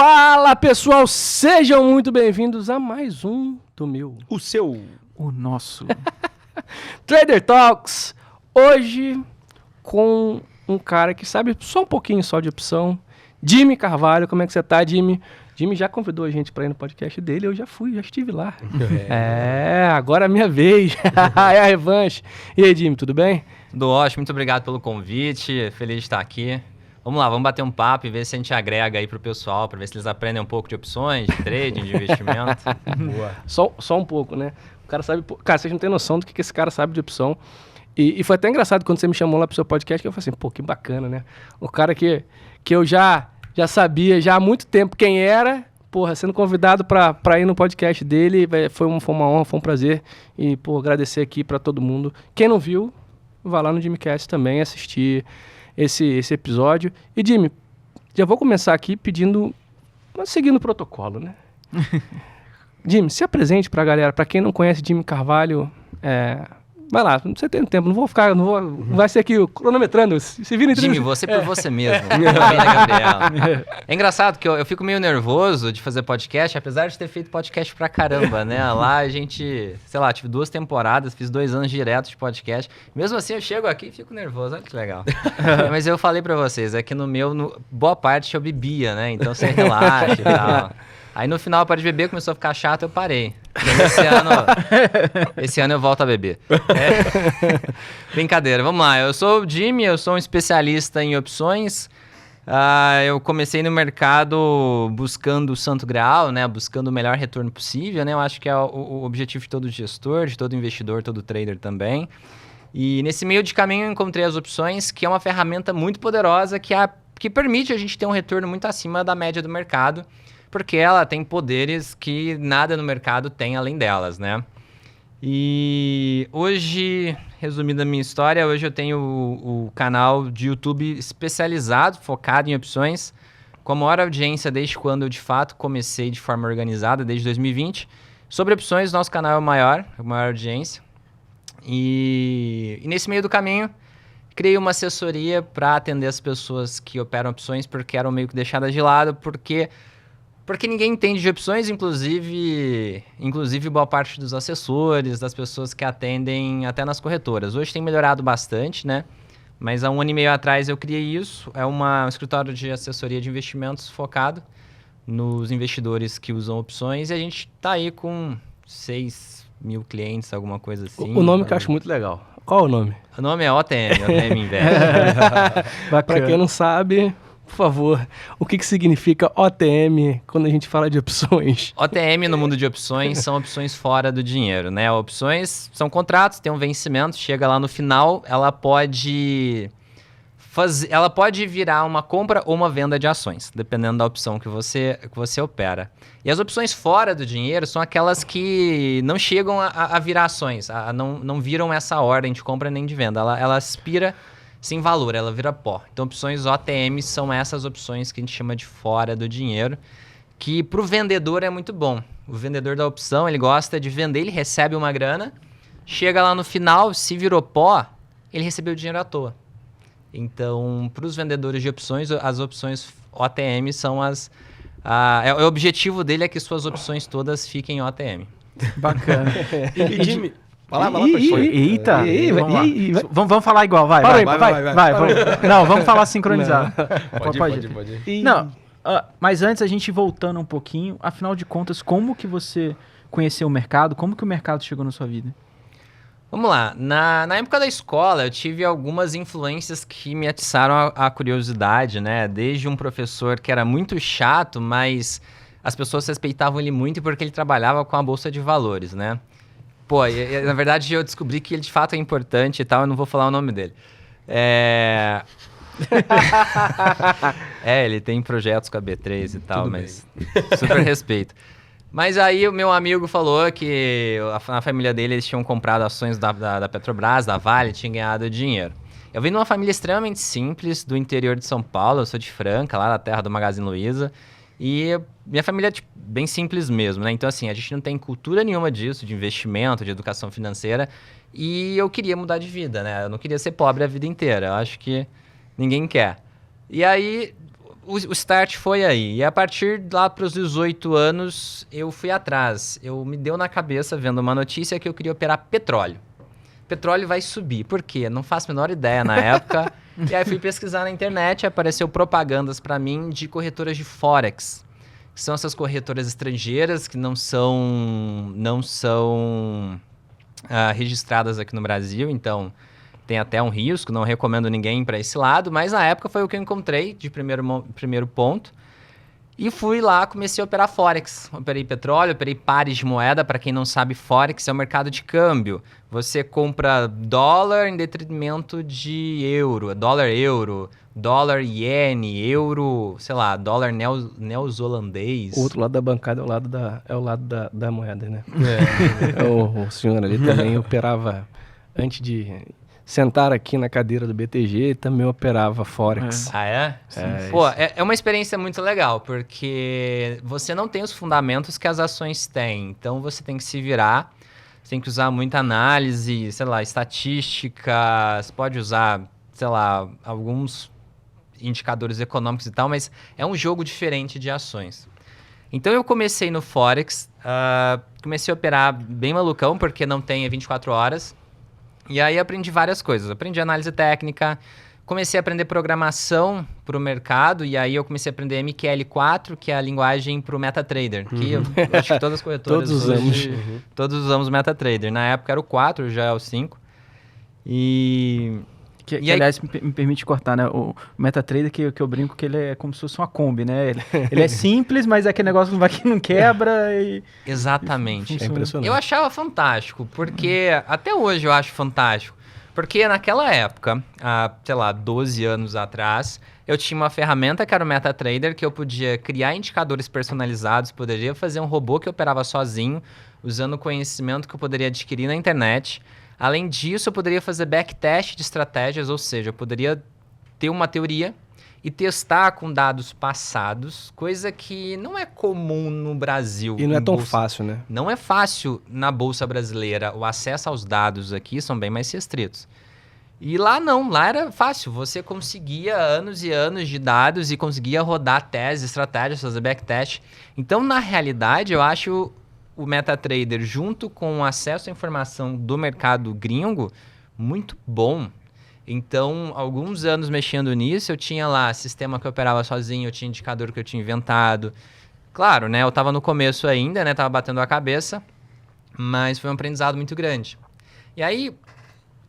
Fala, pessoal, sejam muito bem-vindos a mais um do meu, o seu, o nosso Trader Talks. Hoje com um cara que sabe só um pouquinho só de opção, Jimmy Carvalho. Como é que você tá, Jimmy? Jimmy já convidou a gente para ir no podcast dele, eu já estive lá. Agora é a minha vez, é a revanche. E aí, Jimmy, tudo bem? Tudo ótimo, muito obrigado pelo convite, feliz de estar aqui. Vamos lá, vamos bater um papo e ver se a gente agrega aí pro pessoal, para ver se eles aprendem um pouco de opções, de trading, de investimento. Boa. Só um pouco, né? O cara sabe... Cara, vocês não têm noção do que esse cara sabe de opção. E foi até engraçado quando você me chamou lá pro seu podcast, que eu falei assim, pô, que bacana, né? O cara que eu já sabia já há muito tempo quem era, porra, sendo convidado para ir no podcast dele, foi uma honra, foi um prazer. E, pô, agradecer aqui para todo mundo. Quem não viu, vai lá no Jimmycast também assistir esse episódio. E, Jimmy, já vou começar aqui seguindo o protocolo, né? Jimmy, se apresente pra galera. Pra quem não conhece Jimmy Carvalho, vai lá, você tem tempo, não vai ser aqui cronometrando, se vira Jimmy, você por você mesmo. Gabriela. É engraçado que eu fico meio nervoso de fazer podcast, apesar de ter feito podcast pra caramba, né? Lá a gente, sei lá, tive 2 temporadas, fiz 2 anos direto de podcast. Mesmo assim eu chego aqui e fico nervoso, olha que legal. Mas eu falei pra vocês, é que boa parte eu bebia, né? Então você relaxa e tal. Aí no final, para de beber, começou a ficar chato, eu parei. Esse ano eu volto a beber. Brincadeira, vamos lá. Eu sou o Jimmy, eu sou um especialista em opções. Eu comecei no mercado buscando o santo graal, né? Buscando o melhor retorno possível, né? Eu acho que é o objetivo de todo gestor, de todo investidor, todo trader também. E nesse meio de caminho eu encontrei as opções, que é uma ferramenta muito poderosa que permite a gente ter um retorno muito acima da média do mercado, porque ela tem poderes que nada no mercado tem além delas, né? E hoje, resumindo a minha história, hoje eu tenho o canal de YouTube especializado, focado em opções, com a maior audiência desde quando eu de fato comecei de forma organizada, desde 2020. Sobre opções, nosso canal é a maior audiência. E nesse meio do caminho, criei uma assessoria para atender as pessoas que operam opções, porque eram meio que deixadas de lado, porque ninguém entende de opções, inclusive boa parte dos assessores, das pessoas que atendem até nas corretoras. Hoje tem melhorado bastante, né? Mas há 1 ano e meio atrás eu criei isso. É um escritório de assessoria de investimentos focado nos investidores que usam opções. E a gente tá aí com 6 mil clientes, alguma coisa assim. O nome que eu acho muito legal. Qual é o nome? O nome é OTM, OTM Invest. Para quem não sabe... Por favor, o que significa OTM quando a gente fala de opções? OTM no mundo de opções são opções fora do dinheiro, né? Opções são contratos, tem um vencimento, chega lá no final, ela pode virar uma compra ou uma venda de ações, dependendo da opção que você opera. E as opções fora do dinheiro são aquelas que não chegam a virar ações, não viram essa ordem de compra nem de venda, ela expira sem valor, ela vira pó. Então, opções OTM são essas opções que a gente chama de fora do dinheiro, que para o vendedor é muito bom. O vendedor da opção, ele gosta de vender, ele recebe uma grana, chega lá no final, se virou pó, ele recebeu dinheiro à toa. Então, para os vendedores de opções, as opções OTM são o objetivo dele é que suas opções todas fiquem OTM. Bacana. E Jimmy... Vai lá, Eita! Vamos falar igual, vai. Não, vamos falar sincronizado. Pode ir. Não, mas antes a gente voltando um pouquinho, afinal de contas, como que você conheceu o mercado? Como que o mercado chegou na sua vida? Vamos lá. Na época da escola, eu tive algumas influências que me atiçaram a curiosidade, né? Desde um professor que era muito chato, mas as pessoas respeitavam ele muito porque ele trabalhava com a bolsa de valores, né? Pô, na verdade eu descobri que ele de fato é importante e tal, eu não vou falar o nome dele. Ele tem projetos com a B3 e tal, mas super respeito. Mas aí o meu amigo falou que na família dele eles tinham comprado ações da Petrobras, da Vale, tinham ganhado dinheiro. Eu vim de uma família extremamente simples, do interior de São Paulo, eu sou de Franca, lá da terra do Magazine Luiza. E minha família é bem simples mesmo, né? Então, assim, a gente não tem cultura nenhuma disso, de investimento, de educação financeira. E eu queria mudar de vida, né? Eu não queria ser pobre a vida inteira. Eu acho que ninguém quer. E aí, o start foi aí. E a partir lá para os 18 anos, eu fui atrás. Me deu na cabeça, vendo uma notícia, que eu queria operar petróleo. Petróleo vai subir. Por quê? Não faço a menor ideia na época. E aí fui pesquisar na internet, apareceu propagandas para mim de corretoras de Forex. Que são essas corretoras estrangeiras que não são registradas aqui no Brasil. Então, tem até um risco, não recomendo ninguém para esse lado. Mas na época foi o que eu encontrei de primeiro ponto. E fui lá, comecei a operar Forex. Operei petróleo, operei pares de moeda. Para quem não sabe, Forex é o mercado de câmbio. Você compra dólar em detrimento de euro, dólar-euro, dólar-iene, euro, sei lá, dólar neozelandês. O outro lado da bancada é o lado da moeda, né? O senhor ali também operava, antes de sentar aqui na cadeira do BTG, também operava Forex. Ah, é? Pô, é uma experiência muito legal, porque você não tem os fundamentos que as ações têm. Então, você tem que se virar, você tem que usar muita análise, sei lá, estatística, você pode usar, sei lá, alguns indicadores econômicos e tal, mas é um jogo diferente de ações. Então, eu comecei no Forex, comecei a operar bem malucão, porque não tem 24 horas. E aí aprendi várias coisas. Aprendi análise técnica, comecei a aprender programação para o mercado, e aí eu comecei a aprender MQL4, que é a linguagem para o MetaTrader, que eu acho que todas as corretoras todos usamos o MetaTrader. Na época era o 4, já é o 5. Que, aliás, me permite cortar, né? O MetaTrader, que eu brinco que ele é como se fosse uma Kombi, né? Ele é simples, mas é aquele negócio que não quebra e... Exatamente. É impressionante. Eu achava fantástico, porque... Até hoje eu acho fantástico. Porque naquela época, há, sei lá, 12 anos atrás, eu tinha uma ferramenta que era o MetaTrader, que eu podia criar indicadores personalizados, poderia fazer um robô que operava sozinho, usando o conhecimento que eu poderia adquirir na internet. Além disso, eu poderia fazer backtest de estratégias, ou seja, eu poderia ter uma teoria e testar com dados passados, coisa que não é comum no Brasil. E não é tão fácil, né? Não é fácil na Bolsa Brasileira. O acesso aos dados aqui são bem mais restritos. E lá não, lá era fácil. Você conseguia anos e anos de dados e conseguia rodar teses, estratégias, fazer backtest. Então, na realidade, eu acho o MetaTrader, junto com o acesso à informação do mercado gringo, muito bom. Então, alguns anos mexendo nisso, eu tinha lá sistema que eu operava sozinho, eu tinha indicador que eu tinha inventado. Claro, né? Eu estava no começo ainda, né? Tava batendo a cabeça, mas foi um aprendizado muito grande. E aí,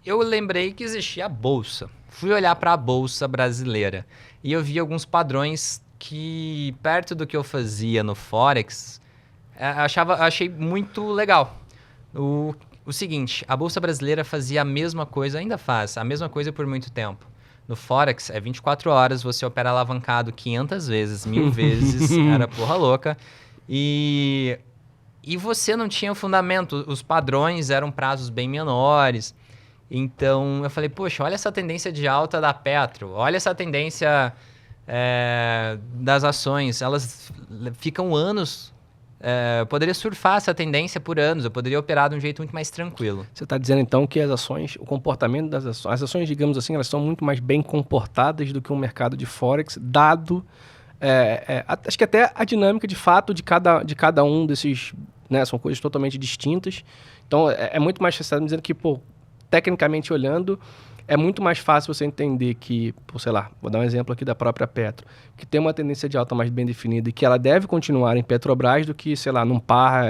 eu lembrei que existia a Bolsa. Fui olhar para a Bolsa brasileira e eu vi alguns padrões que, perto do que eu fazia no Forex, achei muito legal. O seguinte, a Bolsa Brasileira fazia a mesma coisa, ainda faz, a mesma coisa por muito tempo. No Forex, é 24 horas, você opera alavancado 500 vezes, 1000 vezes, era porra louca. E você não tinha fundamento, os padrões eram prazos bem menores. Então, eu falei, poxa, olha essa tendência de alta da Petro, olha essa tendência das ações, elas ficam anos... eu poderia surfar essa tendência por anos, eu poderia operar de um jeito muito mais tranquilo. Você está dizendo então que as ações, o comportamento das ações, as ações, digamos assim, elas são muito mais bem comportadas do que um mercado de Forex, dado, acho que até a dinâmica de fato de cada um desses, né, são coisas totalmente distintas. Então é muito mais fácil, dizendo que, pô, tecnicamente olhando, é muito mais fácil você entender que, sei lá, vou dar um exemplo aqui da própria Petro, que tem uma tendência de alta mais bem definida e que ela deve continuar em Petrobras do que, sei lá, num par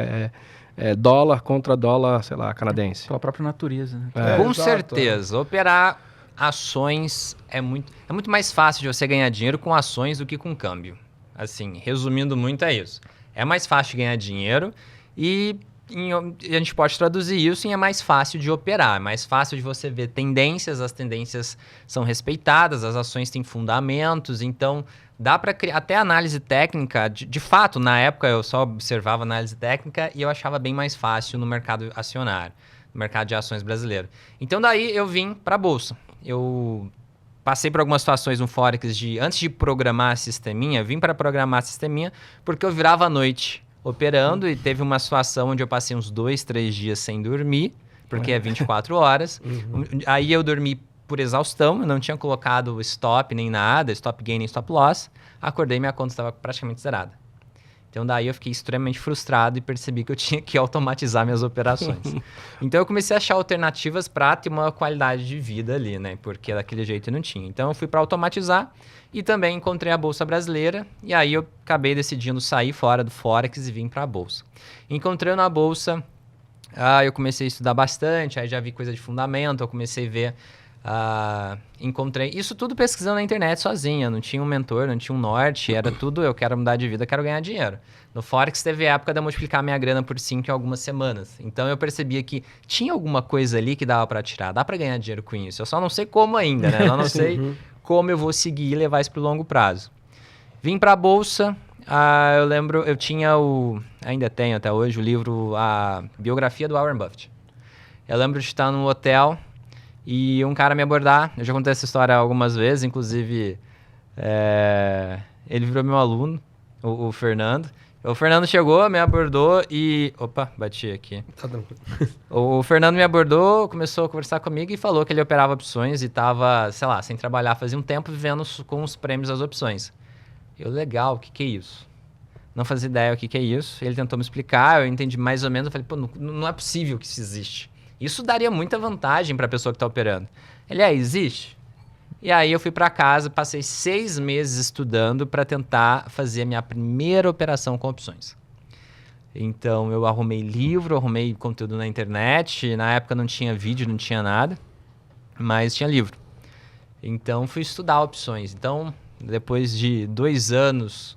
dólar contra dólar, sei lá, canadense. Pela própria natureza, né? Com certeza. Operar ações é muito mais fácil de você ganhar dinheiro com ações do que com câmbio. Assim, resumindo muito, é isso. É mais fácil de ganhar dinheiro e... a gente pode traduzir isso em é mais fácil de operar, é mais fácil de você ver tendências, as tendências são respeitadas, as ações têm fundamentos, então dá para criar até análise técnica. De fato, na época eu só observava análise técnica e eu achava bem mais fácil no mercado acionário, no mercado de ações brasileiro. Então daí eu vim para a Bolsa. Eu passei por algumas situações no Forex antes de programar a sisteminha, vim para programar a sisteminha porque eu virava à noite operando e teve uma situação onde eu passei uns 2, 3 dias sem dormir, porque é 24 horas. Aí eu dormi por exaustão, eu não tinha colocado stop nem nada, stop gain nem stop loss. Acordei e minha conta estava praticamente zerada. Então daí eu fiquei extremamente frustrado e percebi que eu tinha que automatizar minhas operações. Então eu comecei a achar alternativas para ter uma qualidade de vida ali, né? Porque daquele jeito eu não tinha. Então eu fui para automatizar e também encontrei a Bolsa Brasileira e aí eu acabei decidindo sair fora do Forex e vim para a Bolsa. Encontrei na Bolsa, eu comecei a estudar bastante, aí já vi coisa de fundamento, eu comecei a ver... encontrei isso tudo pesquisando na internet sozinha, não tinha um mentor, não tinha um norte, era tudo eu quero mudar de vida, quero ganhar dinheiro. No Forex teve a época de eu multiplicar minha grana por 5 em algumas semanas, então eu percebia que tinha alguma coisa ali que dava para tirar, dá para ganhar dinheiro com isso, eu só não sei como ainda, né? Eu não sei como eu vou seguir e levar isso pro longo prazo. Vim para a Bolsa, eu lembro, eu tinha ainda tenho até hoje o livro, a biografia do Warren Buffett. Eu lembro de estar num hotel e um cara me abordar, eu já contei essa história algumas vezes, inclusive ele virou meu aluno, o Fernando. O Fernando chegou, me abordou e... Opa, bati aqui. Tá tranquilo. O Fernando me abordou, começou a conversar comigo e falou que ele operava opções e estava, sei lá, sem trabalhar fazia um tempo, vivendo com os prêmios das opções. Eu, legal, o que é isso? Não fazia ideia o que é isso. Ele tentou me explicar, eu entendi mais ou menos, eu falei, pô, não é possível que isso existe. Isso daria muita vantagem para a pessoa que está operando. Ele, existe? E aí eu fui para casa, passei 6 meses estudando para tentar fazer a minha primeira operação com opções. Então eu arrumei livro, arrumei conteúdo na internet. Na época não tinha vídeo, não tinha nada, mas tinha livro. Então fui estudar opções. Então depois de 2 anos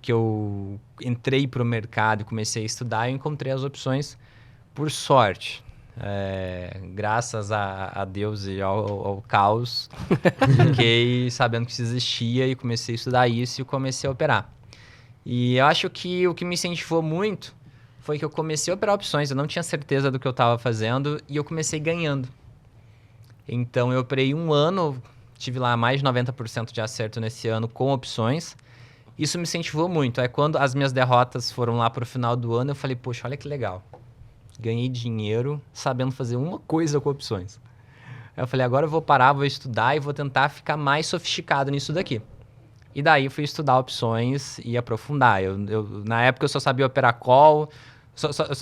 que eu entrei para o mercado e comecei a estudar, eu encontrei as opções por sorte. Graças a Deus e ao caos, fiquei sabendo que isso existia e comecei a estudar isso e comecei a operar. E eu acho que o que me incentivou muito foi que eu comecei a operar opções, eu não tinha certeza do que eu estava fazendo e eu comecei ganhando. Então eu operei 1 ano, tive lá mais de 90% de acerto nesse ano com opções. Isso me incentivou muito. Aí quando as minhas derrotas foram lá para o final do ano, eu falei, poxa, olha que legal. Ganhei dinheiro sabendo fazer uma coisa com opções. Aí eu falei, agora eu vou parar, vou estudar e vou tentar ficar mais sofisticado nisso daqui. E daí eu fui estudar opções e aprofundar. Na época eu só sabia operar call,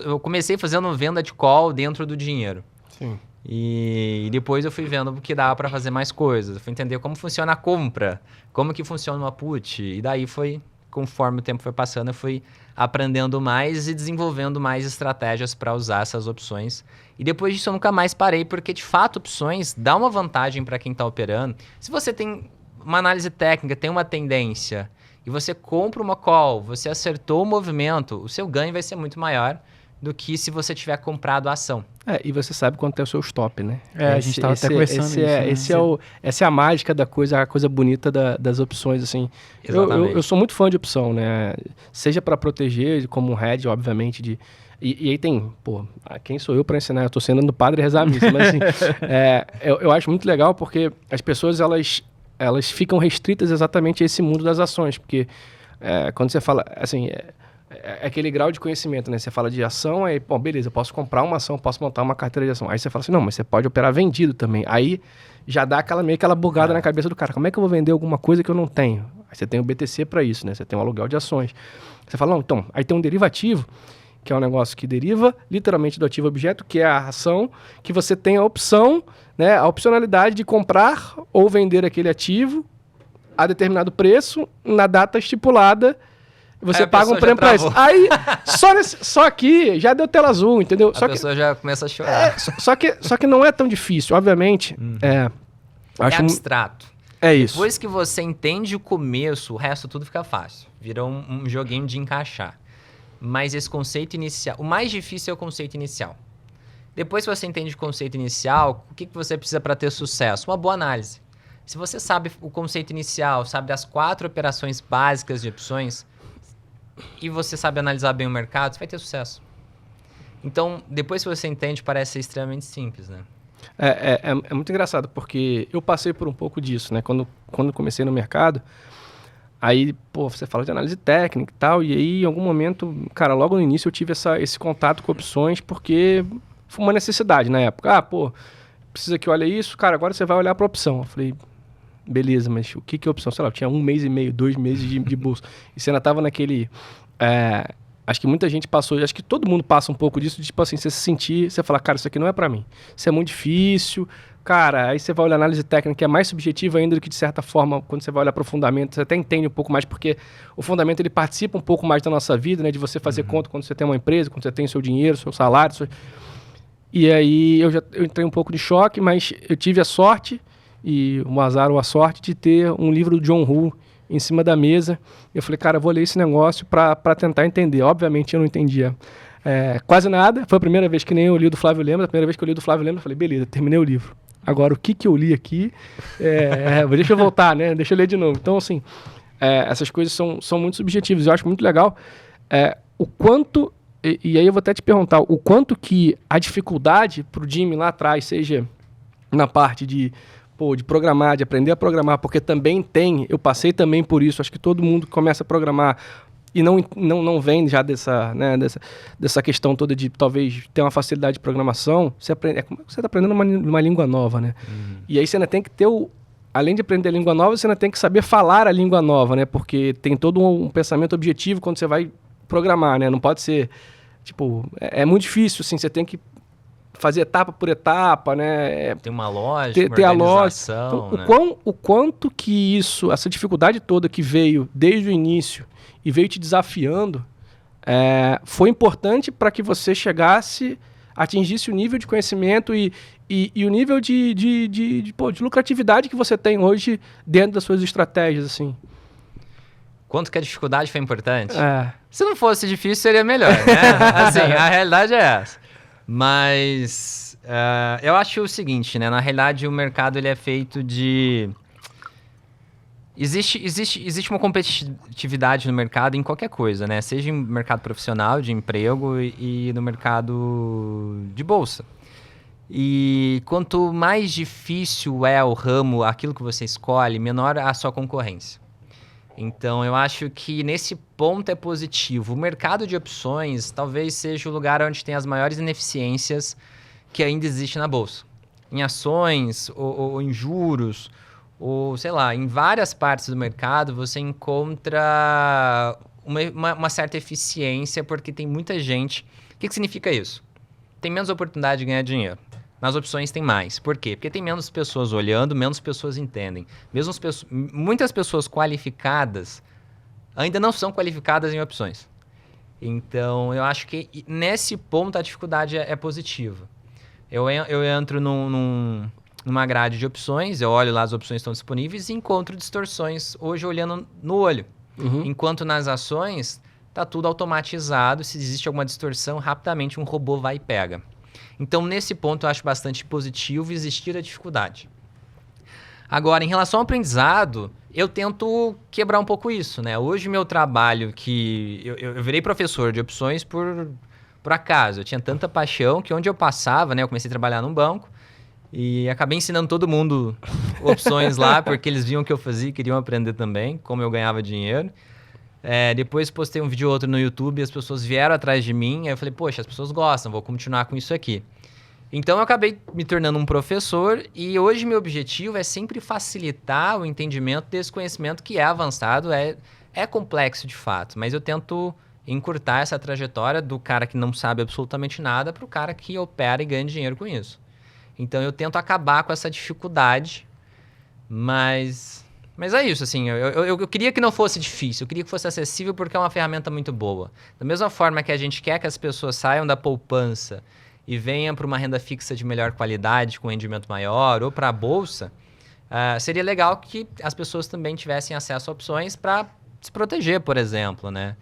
eu comecei fazendo venda de call dentro do dinheiro. Sim. E depois eu fui vendo que dava para fazer mais coisas. Eu fui entender como funciona a compra, como que funciona uma put. E daí conforme o tempo foi passando, eu fui aprendendo mais e desenvolvendo mais estratégias para usar essas opções. E depois disso eu nunca mais parei, porque de fato opções dá uma vantagem para quem está operando. Se você tem uma análise técnica, tem uma tendência, e você compra uma call, você acertou o movimento, o seu ganho vai ser muito maior do que se você tiver comprado a ação. E você sabe quanto é o seu stop, né? A gente estava até conversando isso. Essa é a mágica da coisa, a coisa bonita das opções, assim. Eu sou muito fã de opção, né? Seja para proteger, como um hedge, obviamente, e aí tem, quem sou eu para ensinar? Eu tô sendo do padre rezar a missa, mas assim, eu acho muito legal porque as pessoas, elas ficam restritas exatamente a esse mundo das ações, porque quando você fala, assim... É aquele grau de conhecimento, né? Você fala de ação, aí, beleza, eu posso comprar uma ação, posso montar uma carteira de ação. Aí você fala assim, não, mas você pode operar vendido também. Aí já dá meio aquela bugada na cabeça do cara. Como é que eu vou vender alguma coisa que eu não tenho? Aí você tem o BTC para isso, né? Você tem o aluguel de ações. Você fala, não, então, aí tem um derivativo, que é um negócio que deriva literalmente do ativo objeto, que é a ação, que você tem a opção, né? A opcionalidade de comprar ou vender aquele ativo a determinado preço, na data estipulada. Você paga um prêmio pra isso. Aí, só aqui, já deu tela azul, entendeu? A pessoa já começa a chorar. Só que não é tão difícil, obviamente. Acho abstrato. É isso. Depois que você entende o começo, o resto tudo fica fácil. Vira um joguinho de encaixar. Mas esse conceito inicial... O mais difícil é o conceito inicial. Depois que você entende o conceito inicial, o que você precisa para ter sucesso? Uma boa análise. Se você sabe o conceito inicial, sabe das 4 operações básicas de opções... e você sabe analisar bem o mercado, você vai ter sucesso. Então, depois que você entende, parece ser extremamente simples, né? É muito engraçado, porque eu passei por um pouco disso, né? Quando comecei no mercado, aí, você fala de análise técnica e tal, e aí, em algum momento, cara, logo no início eu tive esse contato com opções, porque foi uma necessidade na época. precisa que olhe isso, cara, agora você vai olhar para opção. Eu falei, beleza, mas o que é opção? Sei lá, eu tinha 1 mês e meio, 2 meses de bolsa. E você ainda tava naquele... acho que muita gente passou, acho que todo mundo passa um pouco disso, de, tipo assim, você se sentir, você falar, cara, isso aqui não é para mim. Isso é muito difícil, cara, aí você vai olhar a análise técnica, que é mais subjetiva ainda do que, de certa forma, quando você vai olhar para o fundamento, você até entende um pouco mais, porque o fundamento, ele participa um pouco mais da nossa vida, né, de você fazer conta quando você tem uma empresa, quando você tem o seu dinheiro, seu salário, E aí eu entrei um pouco de choque, mas eu tive a sorte, e um azar ou a sorte, de ter um livro do John Hu em cima da mesa. Eu falei, cara, eu vou ler esse negócio para tentar entender. Obviamente eu não entendia quase nada. Foi a primeira vez que nem eu li do Flávio Lemos. A primeira vez que eu li do Flávio Lemos, eu falei, beleza, terminei o livro. Agora, o que eu li aqui, deixa eu voltar, né? Deixa eu ler de novo. Então, assim, essas coisas são muito subjetivas. Eu acho muito legal o quanto... E aí eu vou até te perguntar, o quanto que a dificuldade para o Jimmy lá atrás, seja na parte de programar, de aprender a programar, porque também eu passei também por isso, acho que todo mundo que começa a programar e não vem já dessa questão toda de talvez ter uma facilidade de programação, você está aprendendo uma língua nova, né? E aí você ainda tem que ter além de aprender a língua nova, você ainda tem que saber falar a língua nova, né? Porque tem todo um pensamento objetivo quando você vai programar, né? Não pode ser, é muito difícil, assim, você tem que fazer etapa por etapa, né? Tem uma lógica, ter uma a lógica. organização, então, o quanto que essa dificuldade toda que veio desde o início e veio te desafiando, foi importante para que você atingisse o nível de conhecimento e o nível de lucratividade que você tem hoje dentro das suas estratégias, assim. Quanto que a dificuldade foi importante? Se não fosse difícil, seria melhor, né? Assim, a realidade é essa. Mas eu acho o seguinte, né? Na realidade, o mercado ele é feito de... Existe uma competitividade no mercado em qualquer coisa, né? Seja no mercado profissional, de emprego e no mercado de bolsa. E quanto mais difícil é o ramo, aquilo que você escolhe, menor a sua concorrência. Então, eu acho que nesse ponto é positivo. O mercado de opções talvez seja o lugar onde tem as maiores ineficiências que ainda existe na bolsa. Em ações, ou em juros, ou sei lá, em várias partes do mercado você encontra uma certa eficiência porque tem muita gente. O que significa isso? Tem menos oportunidade de ganhar dinheiro. Nas opções tem mais. Por quê? Porque tem menos pessoas olhando, menos pessoas entendem. Muitas pessoas qualificadas ainda não são qualificadas em opções. Então, eu acho que nesse ponto a dificuldade é positiva. Eu entro numa grade de opções, eu olho lá as opções que estão disponíveis e encontro distorções hoje olhando no olho. Enquanto nas ações está tudo automatizado, se existe alguma distorção, rapidamente um robô vai e pega. Então, nesse ponto, eu acho bastante positivo existir a dificuldade. Agora, em relação ao aprendizado, eu tento quebrar um pouco isso, né? Hoje, meu trabalho, que eu virei professor de opções por acaso. Eu tinha tanta paixão que onde eu passava, né? Eu comecei a trabalhar num banco e acabei ensinando todo mundo opções lá, porque eles viam o que eu fazia e queriam aprender também, como eu ganhava dinheiro. Depois postei um vídeo ou outro no YouTube e as pessoas vieram atrás de mim. Aí eu falei, poxa, as pessoas gostam, vou continuar com isso aqui. Então eu acabei me tornando um professor e hoje meu objetivo é sempre facilitar o entendimento desse conhecimento que é avançado, é complexo de fato. Mas eu tento encurtar essa trajetória do cara que não sabe absolutamente nada para o cara que opera e ganha dinheiro com isso. Então eu tento acabar com essa dificuldade, mas é isso, assim, eu queria que não fosse difícil, eu queria que fosse acessível porque é uma ferramenta muito boa. Da mesma forma que a gente quer que as pessoas saiam da poupança e venham para uma renda fixa de melhor qualidade, com rendimento maior, ou para a bolsa, seria legal que as pessoas também tivessem acesso a opções para se proteger, por exemplo, né?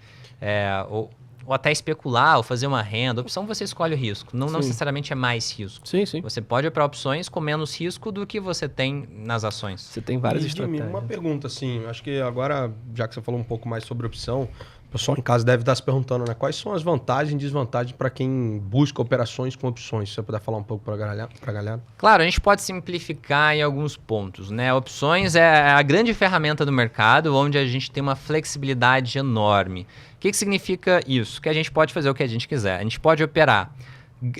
Ou até especular, ou fazer uma renda. A opção você escolhe o risco, não necessariamente é mais risco. Sim. Você pode ir para opções com menos risco do que você tem nas ações. Você tem várias estratégias. Uma pergunta, assim, acho que agora, já que você falou um pouco mais sobre opção, o pessoal em casa deve estar se perguntando, né? Quais são as vantagens e desvantagens para quem busca operações com opções? Se você puder falar um pouco para a galera. Claro, a gente pode simplificar em alguns pontos, né? Opções é a grande ferramenta do mercado, onde a gente tem uma flexibilidade enorme. O que significa isso? Que a gente pode fazer o que a gente quiser. A gente pode operar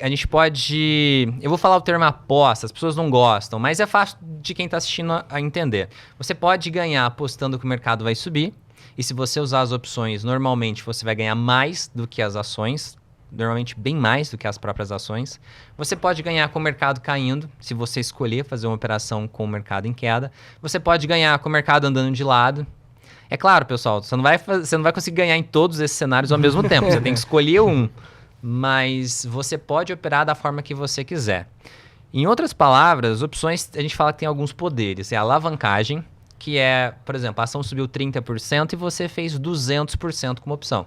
A gente pode... Eu vou falar o termo aposta, as pessoas não gostam, mas é fácil de quem está assistindo a entender. Você pode ganhar apostando que o mercado vai subir, e se você usar as opções, normalmente você vai ganhar mais do que as ações, normalmente bem mais do que as próprias ações. Você pode ganhar com o mercado caindo, se você escolher fazer uma operação com o mercado em queda. Você pode ganhar com o mercado andando de lado. É claro, pessoal, você não vai conseguir ganhar em todos esses cenários ao mesmo tempo. Você tem que escolher um. Mas você pode operar da forma que você quiser. Em outras palavras, opções, a gente fala que tem alguns poderes. É a alavancagem, que é, por exemplo, a ação subiu 30% e você fez 200% como opção.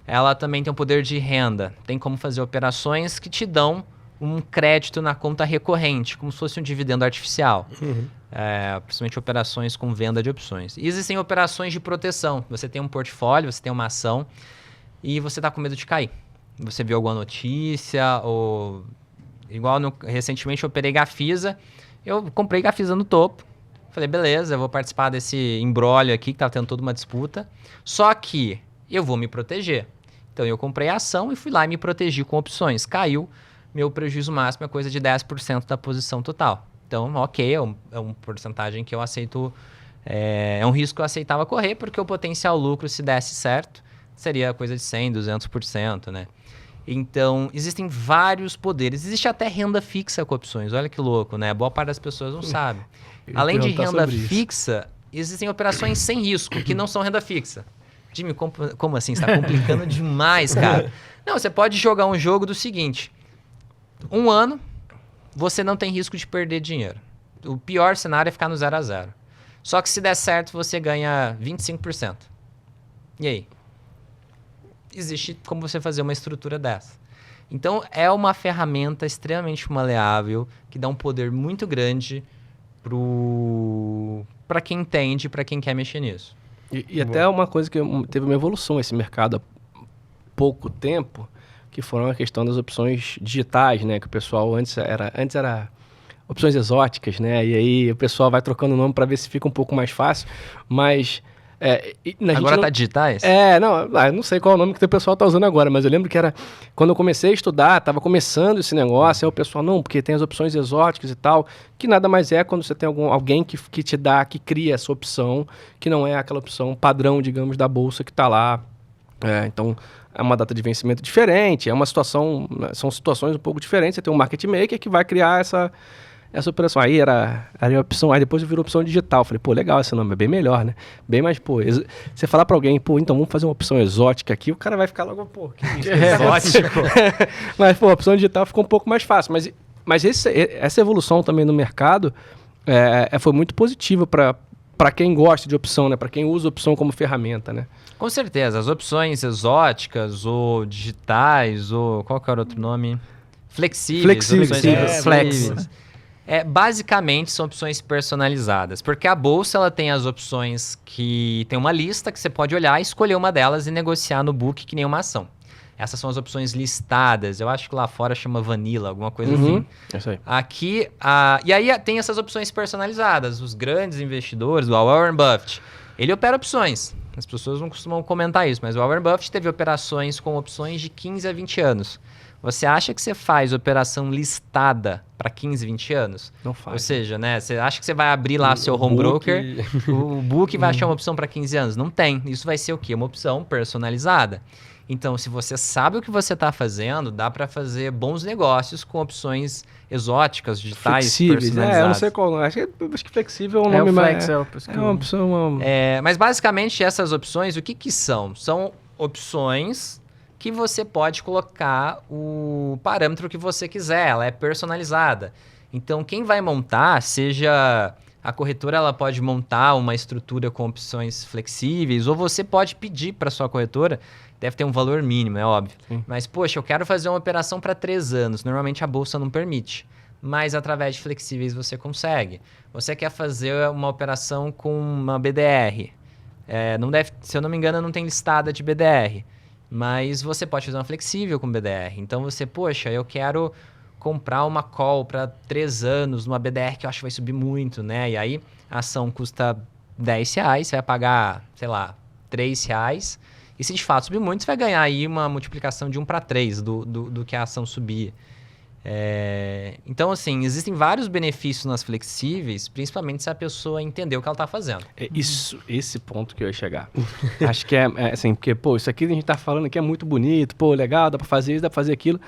Ela também tem o poder de renda. Tem como fazer operações que te dão um crédito na conta recorrente, como se fosse um dividendo artificial. Principalmente operações com venda de opções. E existem operações de proteção. Você tem um portfólio, você tem uma ação e você está com medo de cair. Você viu alguma notícia ou... Igual recentemente eu operei Gafisa. Eu comprei Gafisa no topo. Falei, beleza, eu vou participar desse imbróglio aqui que estava tendo toda uma disputa. Só que eu vou me proteger. Então eu comprei a ação e fui lá e me protegi com opções. Caiu, meu prejuízo máximo é coisa de 10% da posição total. Então, ok, é uma porcentagem que eu aceito, é um risco que eu aceitava correr, porque o potencial lucro, se desse certo, seria coisa de 100%, 200%, né? Então, existem vários poderes. Existe até renda fixa com opções. Olha que louco, né? Boa parte das pessoas não sabe. Além de renda fixa, existem operações sem risco, que não são renda fixa. Jimmy, como assim? Você está complicando demais, cara. Não, você pode jogar um jogo do seguinte. 1 ano, você não tem risco de perder dinheiro. O pior cenário é ficar no 0 a 0. Só que se der certo, você ganha 25%. E aí? Existe como você fazer uma estrutura dessa. Então, é uma ferramenta extremamente maleável, que dá um poder muito grande para quem entende, para quem quer mexer nisso. E até uma coisa que teve uma evolução esse mercado há pouco tempo, que foram a questão das opções digitais, né? Que o pessoal antes era opções exóticas, né? E aí o pessoal vai trocando o nome para ver se fica um pouco mais fácil, mas... agora tá digitais? Eu não sei qual é o nome que o pessoal tá usando agora, mas eu lembro que era... Quando eu comecei a estudar, tava começando esse negócio, aí o pessoal, não, porque tem as opções exóticas e tal, que nada mais é quando você tem alguém que te dá, que cria essa opção, que não é aquela opção padrão, digamos, da bolsa que tá lá. Então, é uma data de vencimento diferente, é uma situação... São situações um pouco diferentes, você tem um market maker que vai criar essa operação. Aí era a opção, aí depois virou opção digital. Falei, pô, legal esse nome, é bem melhor, né? Bem mais, pô, você falar pra alguém, pô, então vamos fazer uma opção exótica aqui, o cara vai ficar logo, pô, que isso? Exótico. Mas, pô, a opção digital ficou um pouco mais fácil. Mas essa evolução também no mercado foi muito positiva para quem gosta de opção, né? Para quem usa opção como ferramenta, né? Com certeza. As opções exóticas ou digitais ou qual que era o outro nome? Flexíveis. Flex. Basicamente são opções personalizadas, porque a bolsa ela tem as opções que tem uma lista que você pode olhar, escolher uma delas e negociar no book que nem uma ação. Essas são as opções listadas, eu acho que lá fora chama Vanilla, alguma coisa assim. É isso aí. Aqui, e aí tem essas opções personalizadas, os grandes investidores, o Warren Buffett, ele opera opções. As pessoas não costumam comentar isso, mas o Warren Buffett teve operações com opções de 15 a 20 anos. Você acha que você faz operação listada para 15, 20 anos? Não faz. Ou seja, né, você acha que você vai abrir lá seu home broker, o book vai achar uma opção para 15 anos? Não tem. Isso vai ser o quê? Uma opção personalizada. Então, se você sabe o que você está fazendo, dá para fazer bons negócios com opções exóticas, digitais, flexíveis, personalizadas. eu não sei qual. Acho que flexível é um nome mais... É uma opção... Mas, basicamente, essas opções, o que são? São opções que você pode colocar o parâmetro que você quiser, ela é personalizada. Então, quem vai montar, seja a corretora, ela pode montar uma estrutura com opções flexíveis, ou você pode pedir para sua corretora, deve ter um valor mínimo, é óbvio. Sim. Mas, poxa, eu quero fazer uma operação para 3 anos, normalmente a bolsa não permite, mas através de flexíveis você consegue. Você quer fazer uma operação com uma BDR, se eu não me engano, não tem listada de BDR, mas você pode fazer uma flexível com BDR. Então você, poxa, eu quero comprar uma call para 3 anos numa BDR que eu acho que vai subir muito, né? E aí a ação custa R$10, você vai pagar, sei lá, R$3, E se de fato subir muito, você vai ganhar aí uma multiplicação de 1 para 3 do que a ação subir. Então, assim, existem vários benefícios nas flexíveis, principalmente se a pessoa entender o que ela está fazendo. Esse ponto que eu ia chegar. Acho que é assim, porque, pô, isso aqui que a gente tá falando aqui é muito bonito, pô, legal, dá pra fazer isso, dá pra fazer aquilo.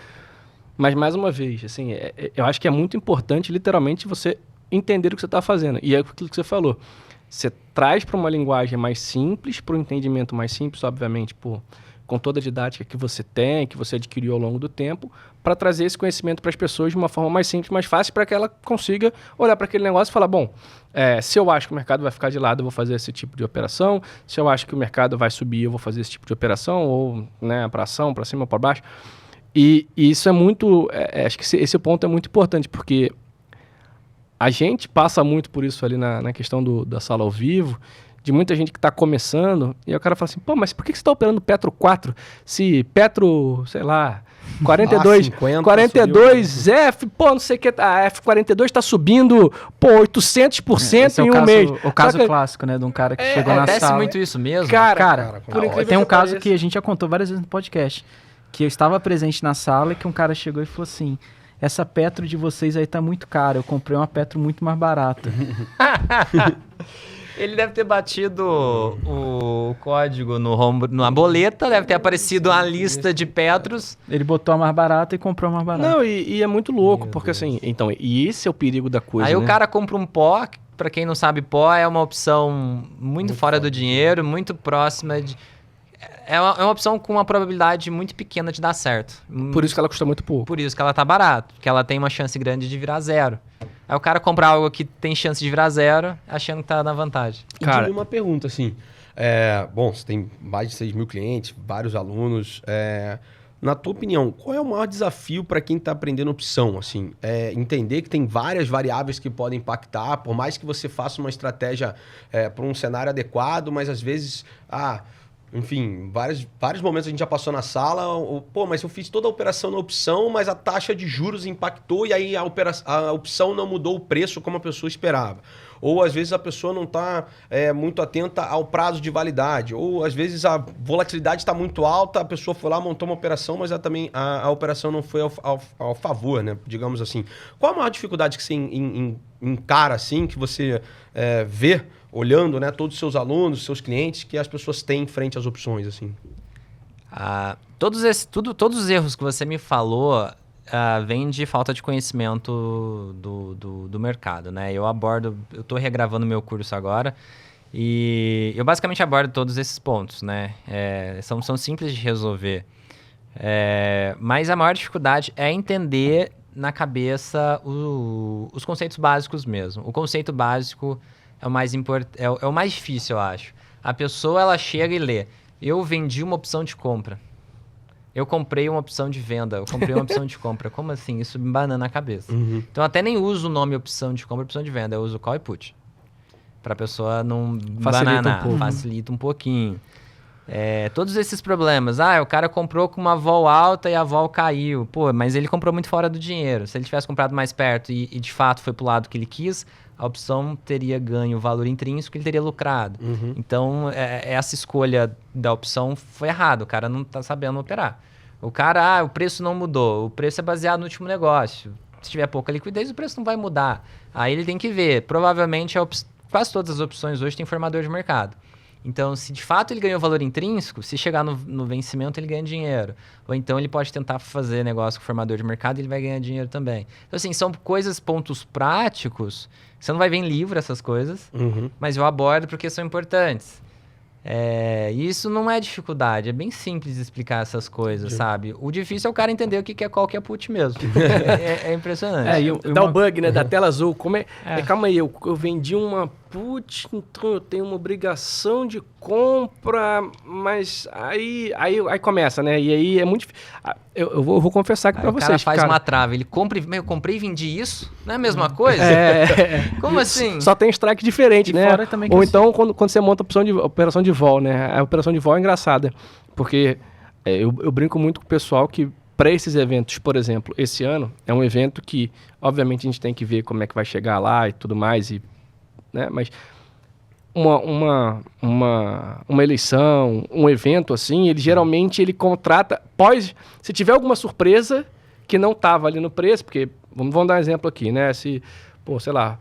Mas, mais uma vez, assim, eu acho que é muito importante, literalmente, você entender o que você tá fazendo. E é aquilo que você falou. Você traz para uma linguagem mais simples, para um entendimento mais simples, obviamente, com toda a didática que você tem, que você adquiriu ao longo do tempo, para trazer esse conhecimento para as pessoas de uma forma mais simples, mais fácil, para que ela consiga olhar para aquele negócio e falar, bom, se eu acho que o mercado vai ficar de lado, eu vou fazer esse tipo de operação, se eu acho que o mercado vai subir, eu vou fazer esse tipo de operação, ou para ação, para cima ou para baixo. E isso é muito, acho que esse ponto é muito importante, porque a gente passa muito por isso ali na questão da sala ao vivo, de muita gente que está começando, e aí o cara fala assim, pô, mas por que você está operando Petro 4? Se Petro, sei lá, 42, 50 42F, pô, não sei o que, a F42 está subindo, pô, 800% em um mês. O caso clássico, né, de um cara que chegou na sala. Acontece muito isso mesmo? Cara, por incrível tem um caso que a gente já contou várias vezes no podcast, que eu estava presente na sala e que um cara chegou e falou assim, essa Petro de vocês aí tá muito cara, eu comprei uma Petro muito mais barata. Ele deve ter batido o código numa boleta, deve ter aparecido a lista de Petros. Ele botou a mais barata e comprou a mais barata. Não, e é muito louco, porque assim, então, e esse é o perigo da coisa, Aí né? o cara compra um pó, que, pra quem não sabe, pó é uma opção muito fora do dinheiro, muito próxima de... É uma opção com uma probabilidade muito pequena de dar certo. Por isso que ela custa muito pouco. Por isso que ela tá barata, porque ela tem uma chance grande de virar zero. Aí o cara compra algo que tem chance de virar zero, achando que tá na vantagem. Cara, uma pergunta assim, bom, você tem mais de 6 mil clientes, vários alunos, na tua opinião, qual é o maior desafio para quem está aprendendo opção? Assim, entender que tem várias variáveis que podem impactar, por mais que você faça uma estratégia para um cenário adequado, mas às vezes, enfim, vários momentos a gente já passou na sala, pô, mas eu fiz toda a operação na opção, mas a taxa de juros impactou e aí a opção não mudou o preço como a pessoa esperava. Ou às vezes a pessoa não está muito atenta ao prazo de validade. Ou às vezes a volatilidade está muito alta, a pessoa foi lá, montou uma operação, mas a operação não foi ao favor, né? Digamos assim. Qual a maior dificuldade que você encara, assim, que você vê olhando, né, todos os seus alunos, seus clientes, que as pessoas têm frente às opções, assim? Todos os erros que você me falou vêm de falta de conhecimento do mercado, né? Eu estou regravando meu curso agora e eu basicamente abordo todos esses pontos, né? São simples de resolver. Mas a maior dificuldade é entender na cabeça os conceitos básicos mesmo. O conceito básico é o mais é o mais difícil, eu acho. A pessoa, ela chega e lê. Eu vendi uma opção de compra. Eu comprei uma opção de venda. Eu comprei uma opção de compra. Como assim? Isso me banana na cabeça. Uhum. Então, eu até nem uso o nome opção de compra, opção de venda. Eu uso call e put. Pra pessoa não bananar. Facilita um pouquinho. Todos esses problemas. O cara comprou com uma vol alta e a vol caiu. Pô, mas ele comprou muito fora do dinheiro. Se ele tivesse comprado mais perto e de fato foi pro lado que ele quis, a opção teria ganho o valor intrínseco e ele teria lucrado. Uhum. Então, essa escolha da opção foi errada. O cara não tá sabendo operar. O cara, o preço não mudou. O preço é baseado no último negócio. Se tiver pouca liquidez, o preço não vai mudar. Aí ele tem que ver. Provavelmente, quase todas as opções hoje têm formador de mercado. Então, se de fato ele ganhou valor intrínseco, se chegar no vencimento, ele ganha dinheiro. Ou então ele pode tentar fazer negócio com o formador de mercado e ele vai ganhar dinheiro também. Então, assim, são pontos práticos. Você não vai ver em livro essas coisas, mas eu abordo porque são importantes. E isso não é dificuldade, é bem simples de explicar essas coisas, sabe? O difícil é o cara entender o que é call, que é put mesmo. É impressionante. Dá o bug, né? Da tela azul. Como calma aí, eu vendi uma put, então eu tenho uma obrigação de compra, mas aí começa, né? E aí é muito difícil. Eu vou confessar aqui pra vocês. O cara faz uma trava, ele compra, eu comprei e vendi isso? Não é a mesma coisa? Como assim? Só tem strike diferente, E né? fora também Ou que então quando você monta a operação de vol, né? A operação de vol é engraçada, porque eu brinco muito com o pessoal que para esses eventos, por exemplo, esse ano é um evento que, obviamente, a gente tem que ver como é que vai chegar lá e tudo mais, né? Mas uma eleição, um evento assim, ele geralmente ele contrata, se tiver alguma surpresa que não estava ali no preço, porque, vamos dar um exemplo aqui, né? Se, sei lá,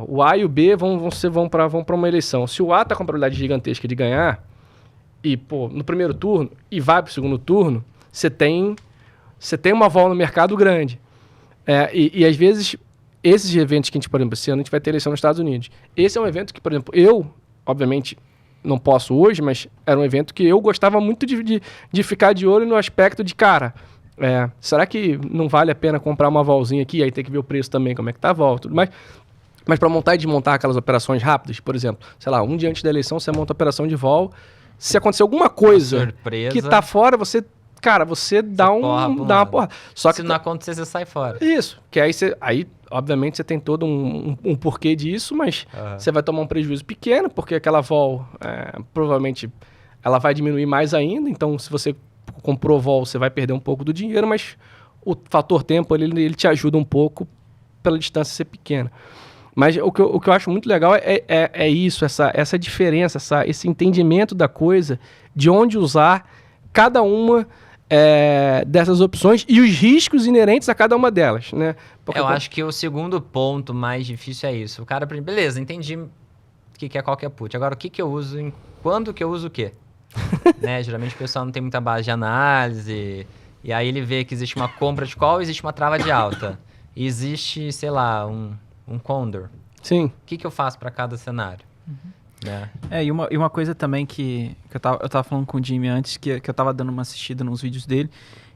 o A e o B vão para uma eleição. Se o A está com uma probabilidade gigantesca de ganhar, e, no primeiro turno, e vai para o segundo turno, você tem uma vol no mercado grande. E às vezes, esses eventos que a gente, por exemplo, esse ano a gente vai ter eleição nos Estados Unidos. Esse é um evento que, por exemplo, eu, obviamente, não posso hoje, mas era um evento que eu gostava muito de ficar de olho no aspecto de, cara, será que não vale a pena comprar uma volzinha aqui? Aí tem que ver o preço também, como é que tá a vol, tudo mais. Mas para montar e desmontar aquelas operações rápidas, por exemplo, sei lá, um dia antes da eleição você monta a operação de vol. Se acontecer alguma coisa surpresa, que tá fora, você dá uma porra. Só que se não acontecer, você sai fora. Isso. Que aí obviamente, você tem todo um porquê disso, mas você vai tomar um prejuízo pequeno, porque aquela vol, provavelmente, ela vai diminuir mais ainda. Então, se você comprou vol, você vai perder um pouco do dinheiro, mas o fator tempo, ele te ajuda um pouco pela distância ser pequena. Mas o que eu acho muito legal é isso, essa diferença, esse entendimento da coisa, de onde usar cada uma dessas opções e os riscos inerentes a cada uma delas, né? Porque eu acho que o segundo ponto mais difícil é isso. O cara, beleza, entendi o que é qualquer put. Agora, o que eu uso, quando que eu uso o quê? Né? Geralmente o pessoal não tem muita base de análise, e aí ele vê que existe uma compra de call, existe uma trava de alta. E existe, sei lá, um condor. Sim. O que eu faço para cada cenário? E uma coisa também que eu tava falando com o Jimmy antes, que eu tava dando uma assistida nos vídeos dele,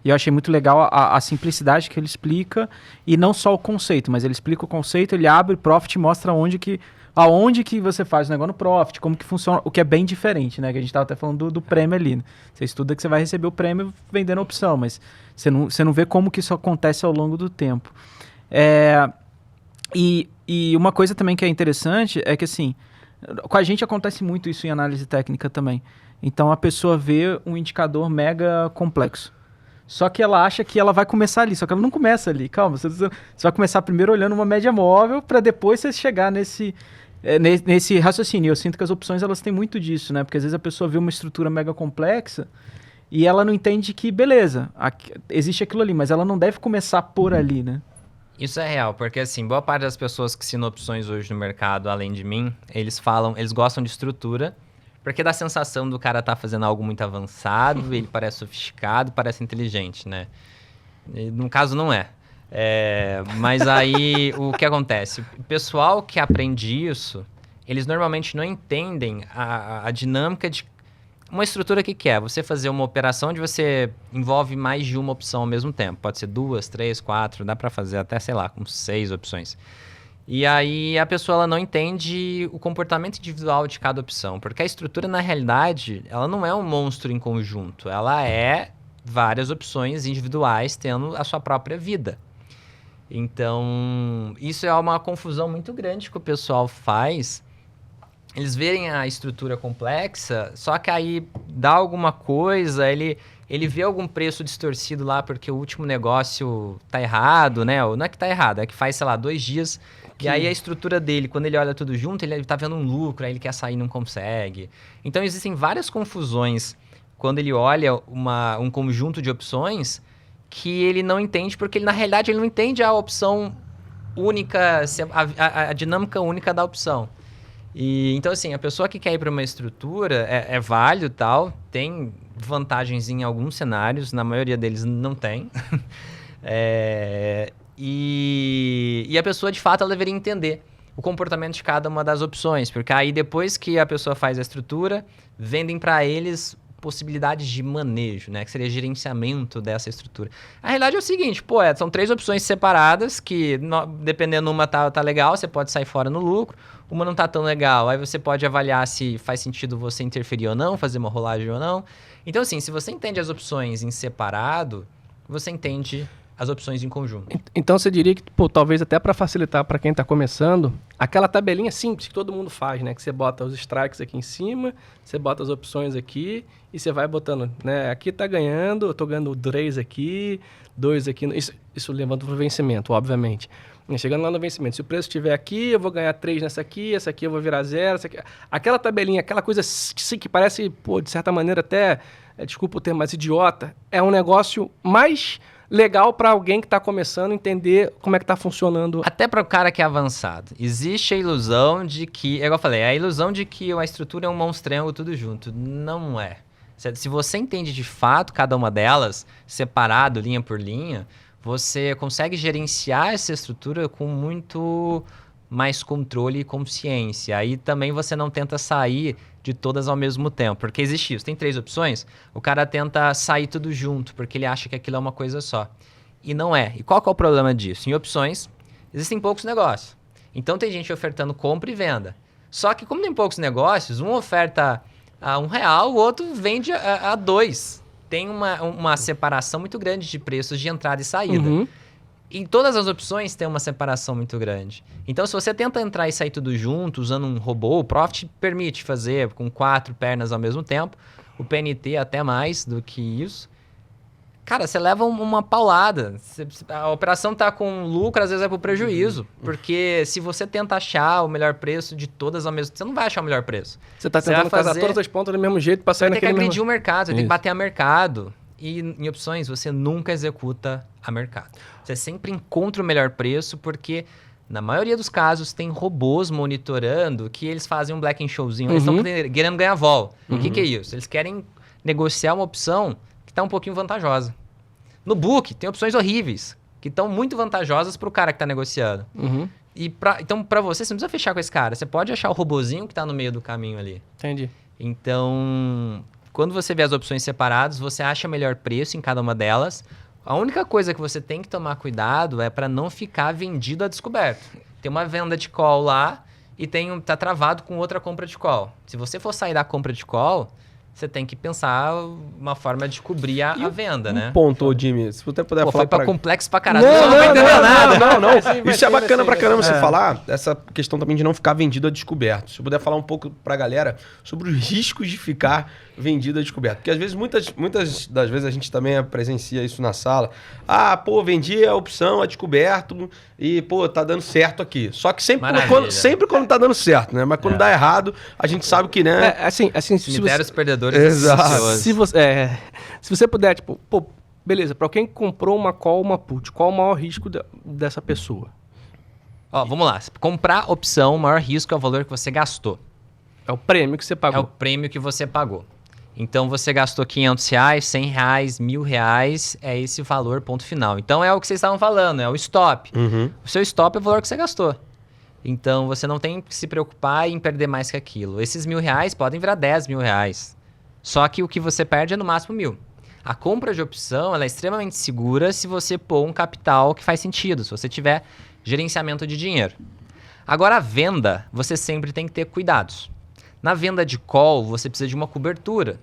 e eu achei muito legal a simplicidade que ele explica, e não só o conceito, mas ele explica o conceito, ele abre o Profit e mostra aonde que você faz o negócio no Profit, como que funciona, o que é bem diferente, né? Que a gente tava até falando do prêmio ali, né? Você estuda que você vai receber o prêmio vendendo a opção, mas você não vê como que isso acontece ao longo do tempo. E uma coisa também que é interessante é que, assim, com a gente acontece muito isso em análise técnica também. Então, a pessoa vê um indicador mega complexo. Só que ela acha que ela vai começar ali, só que ela não começa ali. Calma, você vai começar primeiro olhando uma média móvel para depois você chegar nesse raciocínio. Eu sinto que as opções, elas têm muito disso, né? Porque às vezes a pessoa vê uma estrutura mega complexa e ela não entende que, beleza, existe aquilo ali, mas ela não deve começar por ali, né? Isso é real, porque assim, boa parte das pessoas que ensinam opções hoje no mercado, além de mim, eles gostam de estrutura, porque dá a sensação do cara tá fazendo algo muito avançado, ele parece sofisticado, parece inteligente, né? E, no caso, não é. Mas aí, o que acontece? O pessoal que aprende isso, eles normalmente não entendem a dinâmica de uma estrutura que é você fazer uma operação onde você envolve mais de uma opção ao mesmo tempo. Pode ser 2, 3, 4, dá para fazer até, sei lá, com 6 opções. E aí a pessoa ela não entende o comportamento individual de cada opção, porque a estrutura, na realidade, ela não é um monstro em conjunto, ela é várias opções individuais tendo a sua própria vida. Então, isso é uma confusão muito grande que o pessoal faz. Eles verem a estrutura complexa, só que aí dá alguma coisa, ele vê algum preço distorcido lá porque o último negócio tá errado, né? Ou não é que tá errado, é que faz, sei lá, 2 dias. E aí a estrutura dele, quando ele olha tudo junto, ele tá vendo um lucro, aí ele quer sair e não consegue. Então existem várias confusões quando ele olha um conjunto de opções que ele não entende, porque ele, na realidade ele não entende a opção única, a dinâmica única da opção. E então, assim, a pessoa que quer ir para uma estrutura é válido e tal, tem vantagens em alguns cenários, na maioria deles não tem. E a pessoa, de fato, ela deveria entender o comportamento de cada uma das opções, porque aí depois que a pessoa faz a estrutura, vendem para eles possibilidades de manejo, né? Que seria gerenciamento dessa estrutura. A realidade é o seguinte, são 3 opções separadas que, dependendo uma tá legal, você pode sair fora no lucro, uma não tá tão legal, aí você pode avaliar se faz sentido você interferir ou não, fazer uma rolagem ou não. Então, assim, se você entende as opções em separado, você entende as opções em conjunto. Então, você diria que, talvez até para facilitar para quem está começando, aquela tabelinha simples que todo mundo faz, né? Que você bota os strikes aqui em cima, você bota as opções aqui e você vai botando, né? Aqui tá ganhando, eu tô ganhando 3 aqui, 2 aqui. Isso levando para o vencimento, obviamente. Chegando lá no vencimento. Se o preço estiver aqui, eu vou ganhar 3 nessa aqui, essa aqui eu vou virar 0. Essa aqui... Aquela tabelinha, aquela coisa que parece, pô, de certa maneira até, desculpa o termo, mas idiota, é um negócio mais legal para alguém que está começando a entender como é que está funcionando. Até para o cara que é avançado. Existe a ilusão de que, igual eu falei, a ilusão de que a estrutura é um monstrengo tudo junto. Não é. Se você entende de fato cada uma delas, separado, linha por linha, você consegue gerenciar essa estrutura com muito mais controle e consciência. Aí também você não tenta sair de todas ao mesmo tempo, porque existe isso. Tem 3 opções, o cara tenta sair tudo junto, porque ele acha que aquilo é uma coisa só. E não é. E qual que é o problema disso? Em opções, existem poucos negócios. Então tem gente ofertando compra e venda. Só que como tem poucos negócios, um oferta a R$1, o outro vende a 2. Tem uma separação muito grande de preços de entrada e saída. Uhum. Em todas as opções tem uma separação muito grande. Então, se você tenta entrar e sair tudo junto, usando um robô, o Profit permite fazer com 4 pernas ao mesmo tempo. O PNT até mais do que isso. Cara, você leva uma paulada. A operação tá com lucro, às vezes é pro prejuízo. Porque se você tenta achar o melhor preço de todas ao mesmo tempo, você não vai achar o melhor preço. Você está tentando casar todas as pontas do mesmo jeito para sair Você vai ter que naquele agredir o mercado, você tem que Isso. bater a mercado. E em opções, você nunca executa a mercado. Você sempre encontra o melhor preço, porque na maioria dos casos tem robôs monitorando que eles fazem um black and showzinho. Eles estão querendo ganhar vol. O que é isso? Eles querem negociar uma opção que está um pouquinho vantajosa. No book, tem opções horríveis, que estão muito vantajosas para o cara que está negociando. Então, para você não precisa fechar com esse cara. Você pode achar o robozinho que está no meio do caminho ali. Entendi. Então, quando você vê as opções separadas, você acha melhor preço em cada uma delas. A única coisa que você tem que tomar cuidado é para não ficar vendido a descoberto. Tem uma venda de call lá e tá travado com outra compra de call. Se você for sair da compra de call, você tem que pensar uma forma de cobrir a venda, né? Ponto, Jimmy, se você puder Pô, falar foi complexo pra caralho. Não, Não vai entender nada. Não. Isso é bacana pra caramba você falar, essa questão também de não ficar vendido a descoberto. Se eu puder falar um pouco pra galera sobre os riscos de ficar vendido a descoberto. Porque às vezes, muitas das vezes a gente também presencia isso na sala. Ah, pô, vendi a opção a descoberto e, pô, tá dando certo aqui. Só que sempre quando tá dando certo, né? Mas quando dá errado, a gente sabe que, né? Assim, Cemitérios perdedores. Exato. se você puder, tipo, pô, beleza, para quem comprou uma call, uma put, qual o maior risco dessa pessoa? Ó, vamos lá. Comprar opção, o maior risco é o valor que você gastou. É o prêmio que você É pagou. o prêmio que você pagou. Então, você gastou R$500, R$100, R$1.000, é esse valor, ponto final. Então, é o que vocês estavam falando, é o stop. O seu stop é o valor que você gastou. Então, você não tem que se preocupar em perder mais que aquilo. Esses R$1.000 podem virar R$10.000. Só que o que você perde é no máximo 1.000. A compra de opção ela é extremamente segura se você pôr um capital que faz sentido, se você tiver gerenciamento de dinheiro. Agora, a venda, você sempre tem que ter cuidados. Na venda de call, você precisa de uma cobertura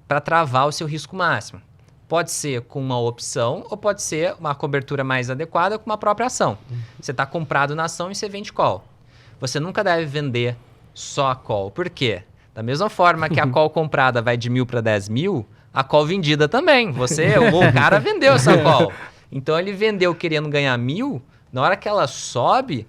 para travar o seu risco máximo. Pode ser com uma opção ou pode ser uma cobertura mais adequada com uma própria ação. Você está comprado na ação e você vende call. Você nunca deve vender só a call. Por quê? Da mesma forma que a call comprada vai de 1.000 para 10.000, a call vendida também. O cara vendeu essa call. Então ele vendeu querendo ganhar 1.000, na hora que ela sobe,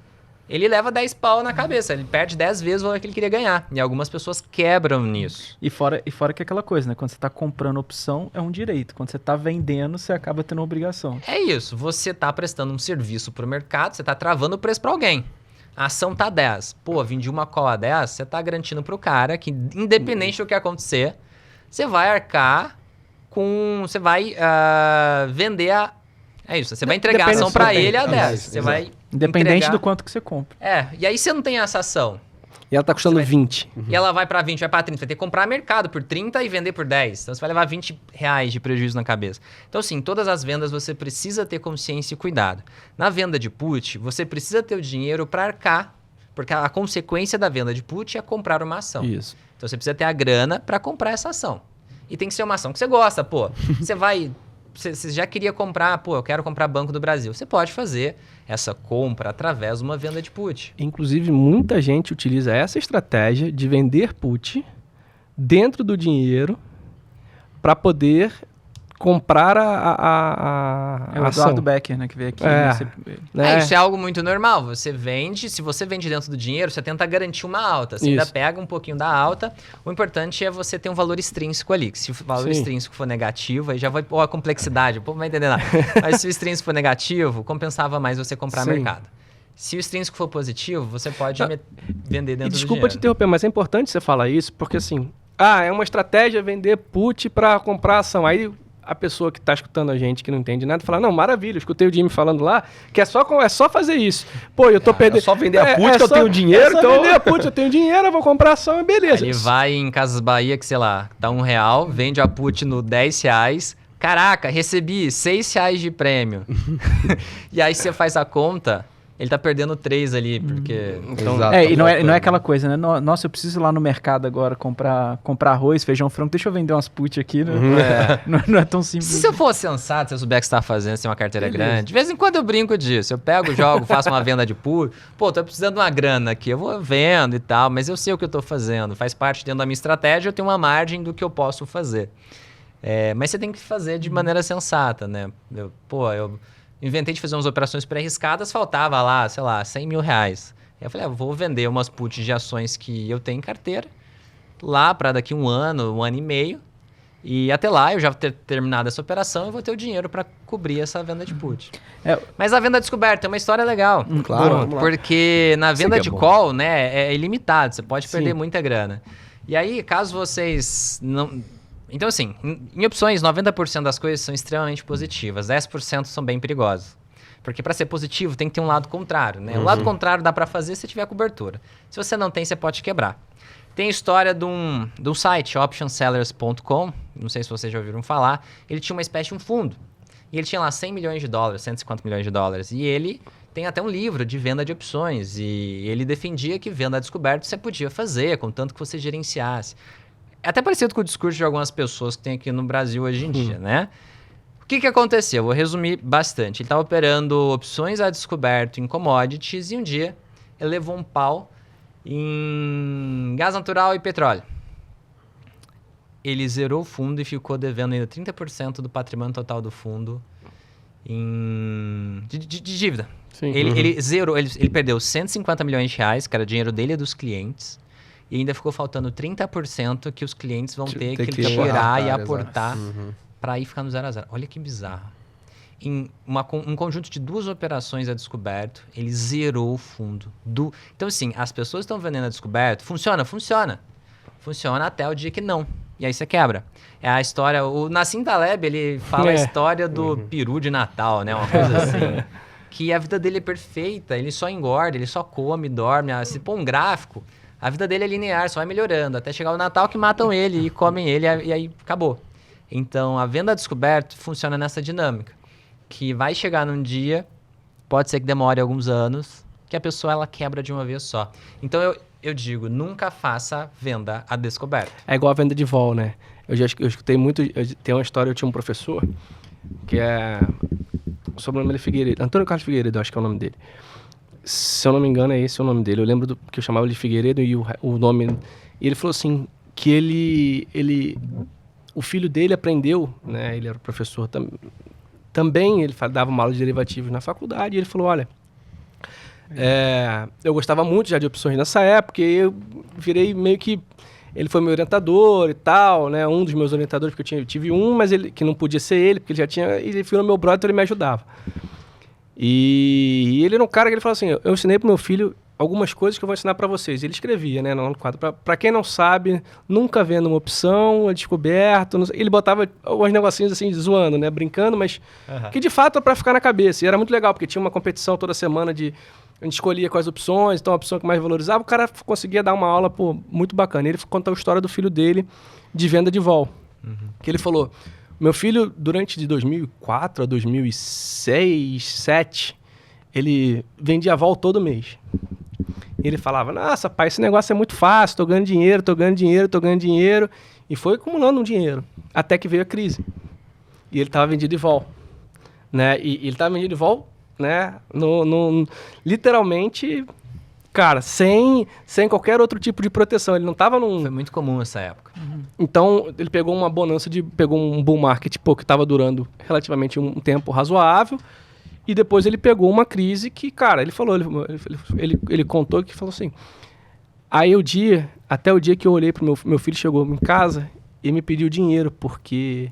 ele leva 10 pau na cabeça. Ele perde 10 vezes o valor que ele queria ganhar. E algumas pessoas quebram nisso. E fora que é aquela coisa, né? Quando você tá comprando opção, é um direito. Quando você tá vendendo, você acaba tendo uma obrigação. É isso. Você tá prestando um serviço pro mercado, você tá travando o preço para alguém. A ação tá 10. Pô, vendi uma call a 10, você tá garantindo pro cara que, independente do que acontecer, você vai arcar com... Você vai vender a... É isso. Você vai entregar a ação para ele a 10. Você vai Independente entregar... do quanto que você compra. E aí você não tem essa ação. E ela tá custando 20. E ela vai para 20, vai para 30. Você vai ter que comprar mercado por 30 e vender por 10. Então você vai levar R$20 de prejuízo na cabeça. Então, sim, todas as vendas você precisa ter consciência e cuidado. Na venda de put, você precisa ter o dinheiro para arcar. Porque a consequência da venda de put é comprar uma ação. Isso. Então você precisa ter a grana para comprar essa ação. E tem que ser uma ação que você gosta, pô. Você já queria comprar, pô, eu quero comprar Banco do Brasil. Você pode fazer essa compra através de uma venda de put. Inclusive, muita gente utiliza essa estratégia de vender put dentro do dinheiro para poder comprar a É o ação. Eduardo Becker, né, que veio aqui. Né? Isso é algo muito normal. Você vende, se você vende dentro do dinheiro, você tenta garantir uma alta. Você ainda Isso. pega um pouquinho da alta. O importante é você ter um valor extrínseco ali. Que se o valor Sim. extrínseco for negativo, aí já vai pôr a complexidade. O povo não vai entender nada. Mas se o extrínseco for negativo, compensava mais você comprar Sim. mercado. Se o extrínseco for positivo, você pode vender E dentro do desculpa te dinheiro. interromper, mas é importante você falar isso, porque assim, é uma estratégia vender put para comprar ação. Aí a pessoa que está escutando a gente, que não entende nada, fala, não, maravilha, eu escutei o Jimmy falando lá, que é só fazer isso. Pô, eu tô perdendo... É só vender a put que eu tenho dinheiro, é só então... vender a put, eu tenho dinheiro, eu vou comprar ação e beleza. Ele vai em Casas Bahia, que sei lá, tá R$1, vende a put no R$10. Caraca, recebi R$6 de prêmio. E aí você faz a conta, ele tá perdendo 3 ali, porque... Exato. E não é aquela coisa, né? Nossa, eu preciso ir lá no mercado agora comprar arroz, feijão, frango. Deixa eu vender umas put aqui, né? Não é tão simples. Se eu fosse sensato, se eu souber que você tá fazendo, se tem uma carteira grande, de vez em quando eu brinco disso. Eu pego, jogo, faço uma venda de put. Pô, tô precisando de uma grana aqui. Eu vou vendo e tal, mas eu sei o que eu tô fazendo. Faz parte dentro da minha estratégia, eu tenho uma margem do que eu posso fazer. Mas você tem que fazer de maneira sensata, né? Eu inventei de fazer umas operações pré-arriscadas, faltava lá, sei lá, R$100 mil. Aí eu falei, vou vender umas puts de ações que eu tenho em carteira, lá para daqui 1 ano e meio, e até lá eu já vou ter terminado essa operação e vou ter o dinheiro para cobrir essa venda de put. Mas a venda descoberta é uma história legal. Claro, vamos lá. Porque na venda que é de bom. call, né, é ilimitado, você pode perder Sim. muita grana. E aí, caso vocês não... Então, assim, em opções, 90% das coisas são extremamente positivas, 10% são bem perigosas. Porque para ser positivo tem que ter um lado contrário, né? O lado contrário dá para fazer se tiver cobertura. Se você não tem, você pode quebrar. Tem a história de um site, optionsellers.com, não sei se vocês já ouviram falar, ele tinha uma espécie de um fundo. E ele tinha lá $100 milhões, 150 milhões de dólares. E ele tem até um livro de venda de opções. E ele defendia que venda a descoberto você podia fazer, contanto que você gerenciasse. É até parecido com o discurso de algumas pessoas que tem aqui no Brasil hoje em dia, né? O que aconteceu? Vou resumir bastante. Ele estava operando opções a descoberto em commodities e um dia ele levou um pau em gás natural e petróleo. Ele zerou o fundo e ficou devendo ainda 30% do patrimônio total do fundo de dívida. Sim. Ele zerou, ele perdeu R$150 milhões, que era dinheiro dele e dos clientes, e ainda ficou faltando 30% que os clientes vão ter que tirar e aportar para aí ficar no 0 a 0. Olha que bizarro. Em um conjunto de 2 operações a descoberto, ele zerou o fundo. Então, assim, as pessoas estão vendendo a descoberto. Funciona? Funciona. Funciona até o dia que não. E aí você quebra. É a história... O Nassim Taleb, ele fala a história do peru de Natal, né? Uma coisa assim. Que a vida dele é perfeita. Ele só engorda, ele só come, dorme. Se pôr um gráfico, a vida dele é linear, só vai melhorando. Até chegar o Natal que matam ele e comem ele e aí acabou. Então, a venda a descoberto funciona nessa dinâmica. Que vai chegar num dia, pode ser que demore alguns anos, que a pessoa ela quebra de uma vez só. Então, eu digo, nunca faça venda a descoberto. É igual a venda de vol, né? Eu escutei muito... Tem uma história, eu tinha um professor, que é... O sobrenome dele é Figueiredo. Antônio Carlos Figueiredo, eu acho que é o nome dele. Se eu não me engano, é esse o nome dele. Eu lembro que eu chamava ele de Figueiredo e o nome... E ele falou assim, que ele o filho dele aprendeu, né? Ele era professor também, ele dava uma aula de derivativos na faculdade, e ele falou, olha... eu gostava muito já de opções nessa época, e eu virei meio que... Ele foi meu orientador e tal, né? Um dos meus orientadores, porque eu tive um, mas ele que não podia ser ele, porque ele já tinha... Ele foi meu brother, então ele me ajudava. E ele era um cara que ele falou assim, eu ensinei pro meu filho algumas coisas que eu vou ensinar para vocês. Ele escrevia, né, no quadro. Para quem não sabe, nunca vendo uma opção, descoberto... Ele botava uns negocinhos assim, zoando, né? Brincando, mas que de fato é para ficar na cabeça. E era muito legal, porque tinha uma competição toda semana de... A gente escolhia quais opções, então a opção que mais valorizava, o cara conseguia dar uma aula, muito bacana. Ele contou a história do filho dele de venda de vol. Que ele falou, meu filho, durante de 2004 a 2006, 2007, ele vendia vol todo mês. E ele falava, nossa, pai, esse negócio é muito fácil, tô ganhando dinheiro. E foi acumulando um dinheiro, até que veio a crise. E ele estava vendido de vol. Né? E ele estava vendido de vol, né? Literalmente cara, sem qualquer outro tipo de proteção. Ele não tava num... Foi muito comum essa época. Então, ele pegou uma bonança pegou um bull market, que estava durando relativamente um tempo razoável, e depois ele pegou uma crise que, cara, ele falou, ele contou que falou assim, aí até o dia que eu olhei pro meu filho chegou em casa e me pediu dinheiro, porque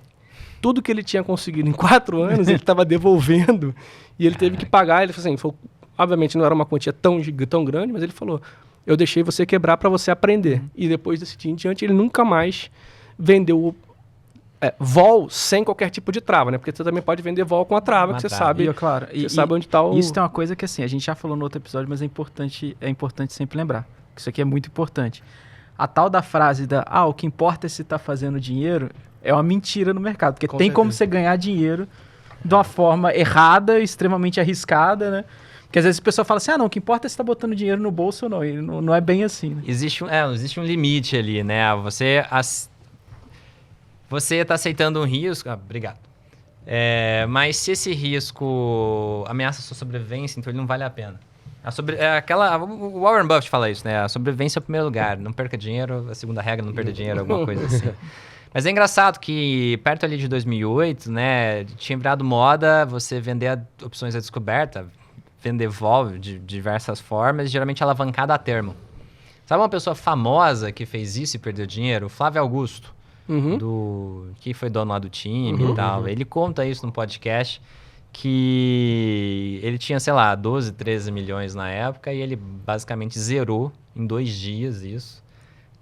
tudo que ele tinha conseguido em 4 anos, ele estava devolvendo, e ele teve que pagar, ele falou assim, obviamente não era uma quantia tão grande, mas ele falou, eu deixei você quebrar para você aprender. E depois desse dia em diante, ele nunca mais vendeu vol sem qualquer tipo de trava, né? Porque você também pode vender vol com a trava, que você sabe. Claro, você sabe onde está o... Isso tem uma coisa que, assim, a gente já falou no outro episódio, mas é importante sempre lembrar. Que isso aqui é muito importante. A tal da frase o que importa é se tá fazendo dinheiro, é uma mentira no mercado. Porque tem como você ganhar dinheiro de uma forma errada, extremamente arriscada, né? Porque às vezes a pessoa fala assim, não, o que importa é se tá botando dinheiro no bolso ou não. E não é bem assim, né? Existe um limite ali, né? Você está aceitando um risco... obrigado. Mas se esse risco ameaça a sua sobrevivência, então ele não vale a pena. O Warren Buffett fala isso, né? A sobrevivência é o primeiro lugar. Não perca dinheiro. A segunda regra, não perder dinheiro, alguma coisa assim. Mas é engraçado que perto ali de 2008, né? Tinha virado moda você vender opções à descoberta, vender vol de diversas formas, geralmente alavancada a termo. Sabe uma pessoa famosa que fez isso e perdeu dinheiro? O Flávio Augusto. Que foi dono lá do time e tal. Ele conta isso no podcast, que ele tinha, sei lá, 12, 13 milhões na época e ele basicamente zerou em 2 dias isso,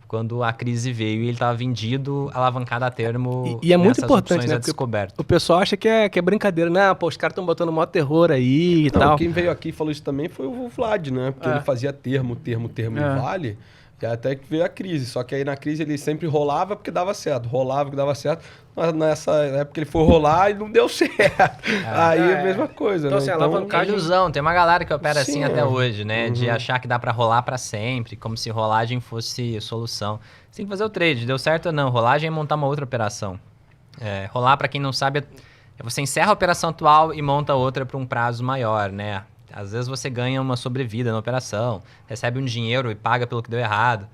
quando a crise veio e ele estava vendido, alavancado a termo. E é muito importante, né? Descoberto. O pessoal acha que é brincadeira, né? Os caras estão botando maior terror aí e tal. Quem veio aqui e falou isso também foi o Vlad, né? Porque ele fazia termo e vale... E até que veio a crise. Só que aí na crise ele sempre rolava porque dava certo. Rolava porque dava certo. Mas nessa época ele foi rolar e não deu certo. Aí é a mesma coisa, então, né? Assim, alavancagem... É ilusão. Tem uma galera que opera assim até hoje, né? De achar que dá pra rolar pra sempre. Como se rolagem fosse solução. Você tem que fazer o trade. Deu certo ou não? Rolagem é montar uma outra operação. Rolar, pra quem não sabe, você encerra a operação atual e monta outra pra um prazo maior, né? Às vezes você ganha uma sobrevida na operação, recebe um dinheiro e paga pelo que deu errado.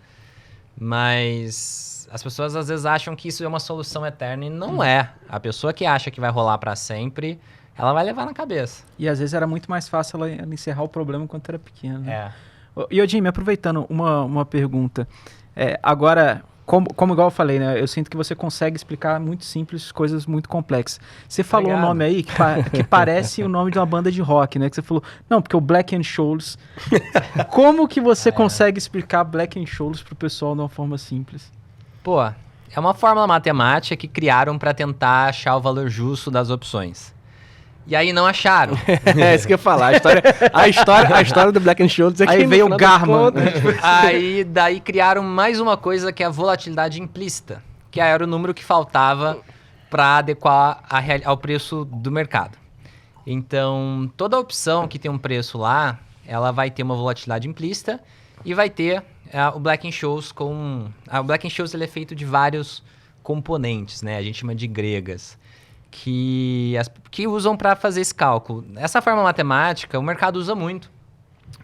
Mas as pessoas às vezes acham que isso é uma solução eterna e não é. A pessoa que acha que vai rolar para sempre, ela vai levar na cabeça. E às vezes era muito mais fácil ela encerrar o problema quando era pequeno. Né? E, Jimmy, aproveitando uma pergunta. Agora... Como igual eu falei, né? Eu sinto que você consegue explicar muito simples, coisas muito complexas. Você falou um nome aí que parece o nome de uma banda de rock, né? Que você falou, não, porque o Black & Scholes. Como que você consegue explicar Black & Scholes pro pessoal de uma forma simples? Pô, é uma fórmula matemática que criaram para tentar achar o valor justo das opções. E aí não acharam. É isso que eu ia falar. A história do Black & Scholes é que aí veio o Garman. Aí daí criaram mais uma coisa que é a volatilidade implícita, que era o número que faltava para adequar ao preço do mercado. Então, toda opção que tem um preço lá, ela vai ter uma volatilidade implícita e vai ter o Black & Scholes com... O Black & Scholes ele é feito de vários componentes, né? A gente chama de gregas. Que usam para fazer esse cálculo. Essa fórmula matemática, o mercado usa muito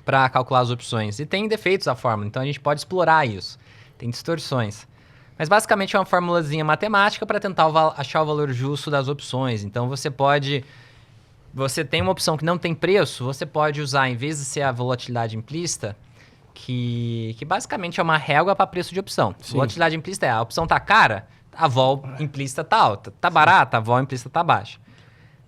para calcular as opções. E tem defeitos a fórmula, então a gente pode explorar isso. Tem distorções. Mas basicamente é uma formulazinha matemática para tentar achar o valor justo das opções. Então você tem uma opção que não tem preço, você pode usar, em vez de ser a volatilidade implícita, que basicamente é uma régua para preço de opção. Sim. Volatilidade implícita a opção tá cara, a vol implícita tá alta. Tá barata, a vol implícita tá baixa.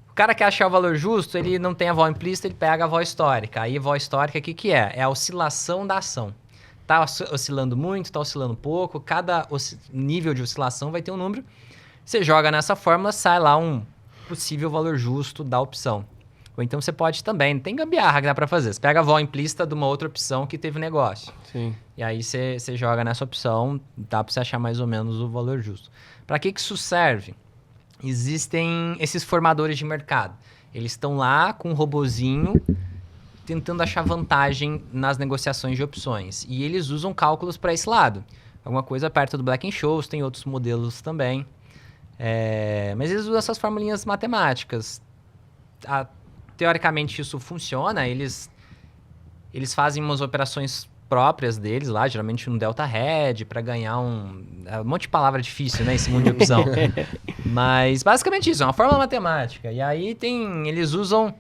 O cara que achar o valor justo, ele não tem a vol implícita, ele pega a vol histórica. Aí a vol histórica, o que é? É a oscilação da ação. Tá oscilando muito, tá oscilando pouco. Cada nível de oscilação vai ter um número. Você joga nessa fórmula, sai lá um possível valor justo da opção. Ou então você pode também, tem gambiarra que dá para fazer. Você pega a vol implícita de uma outra opção que teve negócio. Sim. E aí você joga nessa opção, dá para você achar mais ou menos o valor justo. Para que isso serve? Existem esses formadores de mercado. Eles estão lá com um robozinho tentando achar vantagem nas negociações de opções. E eles usam cálculos para esse lado. Alguma coisa perto do Black & Scholes, tem outros modelos também. Mas eles usam essas formulinhas matemáticas. Teoricamente isso funciona, eles eles fazem umas operações próprias deles lá, geralmente no Delta Red, para ganhar um monte de palavra difícil, né, esse mundo de opção. Mas basicamente isso, é uma fórmula matemática. E aí eles usam...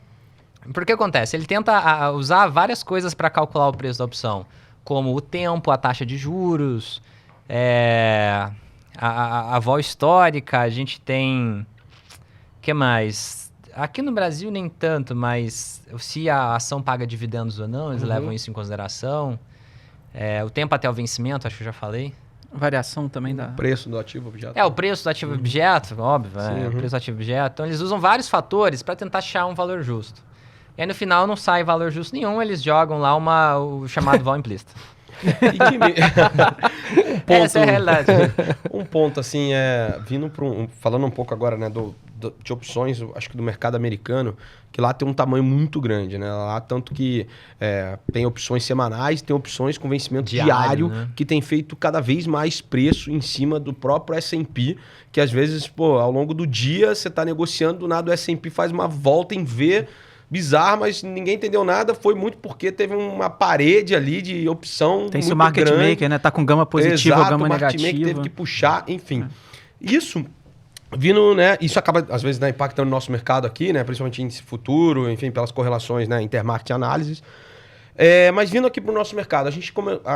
Porque acontece? Ele tenta usar várias coisas para calcular o preço da opção, como o tempo, a taxa de juros, a vol histórica, a gente tem... O que mais? Aqui no Brasil nem tanto, mas se a ação paga dividendos ou não, eles levam isso em consideração. O tempo até o vencimento, acho que eu já falei. Variação também da... O preço do ativo objeto. O preço do ativo objeto, óbvio, o preço do ativo objeto. Então, eles usam vários fatores para tentar achar um valor justo. E aí, no final, não sai valor justo nenhum, eles jogam lá o chamado vol implícito. Essa é a realidade. Um ponto, assim, vindo para falando um pouco agora, né, de opções, acho que do mercado americano, que lá tem um tamanho muito grande, né? Lá tanto que tem opções semanais, tem opções com vencimento diário né? Que tem feito cada vez mais preço em cima do próprio S&P, que às vezes, ao longo do dia, você está negociando, do nada o S&P faz uma volta em V, bizarro, mas ninguém entendeu nada. Foi muito porque teve uma parede ali de opção tem muito o market grande. maker, né? Tá com gama positiva ou gama negativa. O market maker teve que puxar, enfim. Isso vindo, né? Isso acaba, às vezes, né, impactando o nosso mercado aqui, né? Principalmente índice futuro, enfim, pelas correlações, né? Intermarket análises. Mas vindo aqui para o nosso mercado,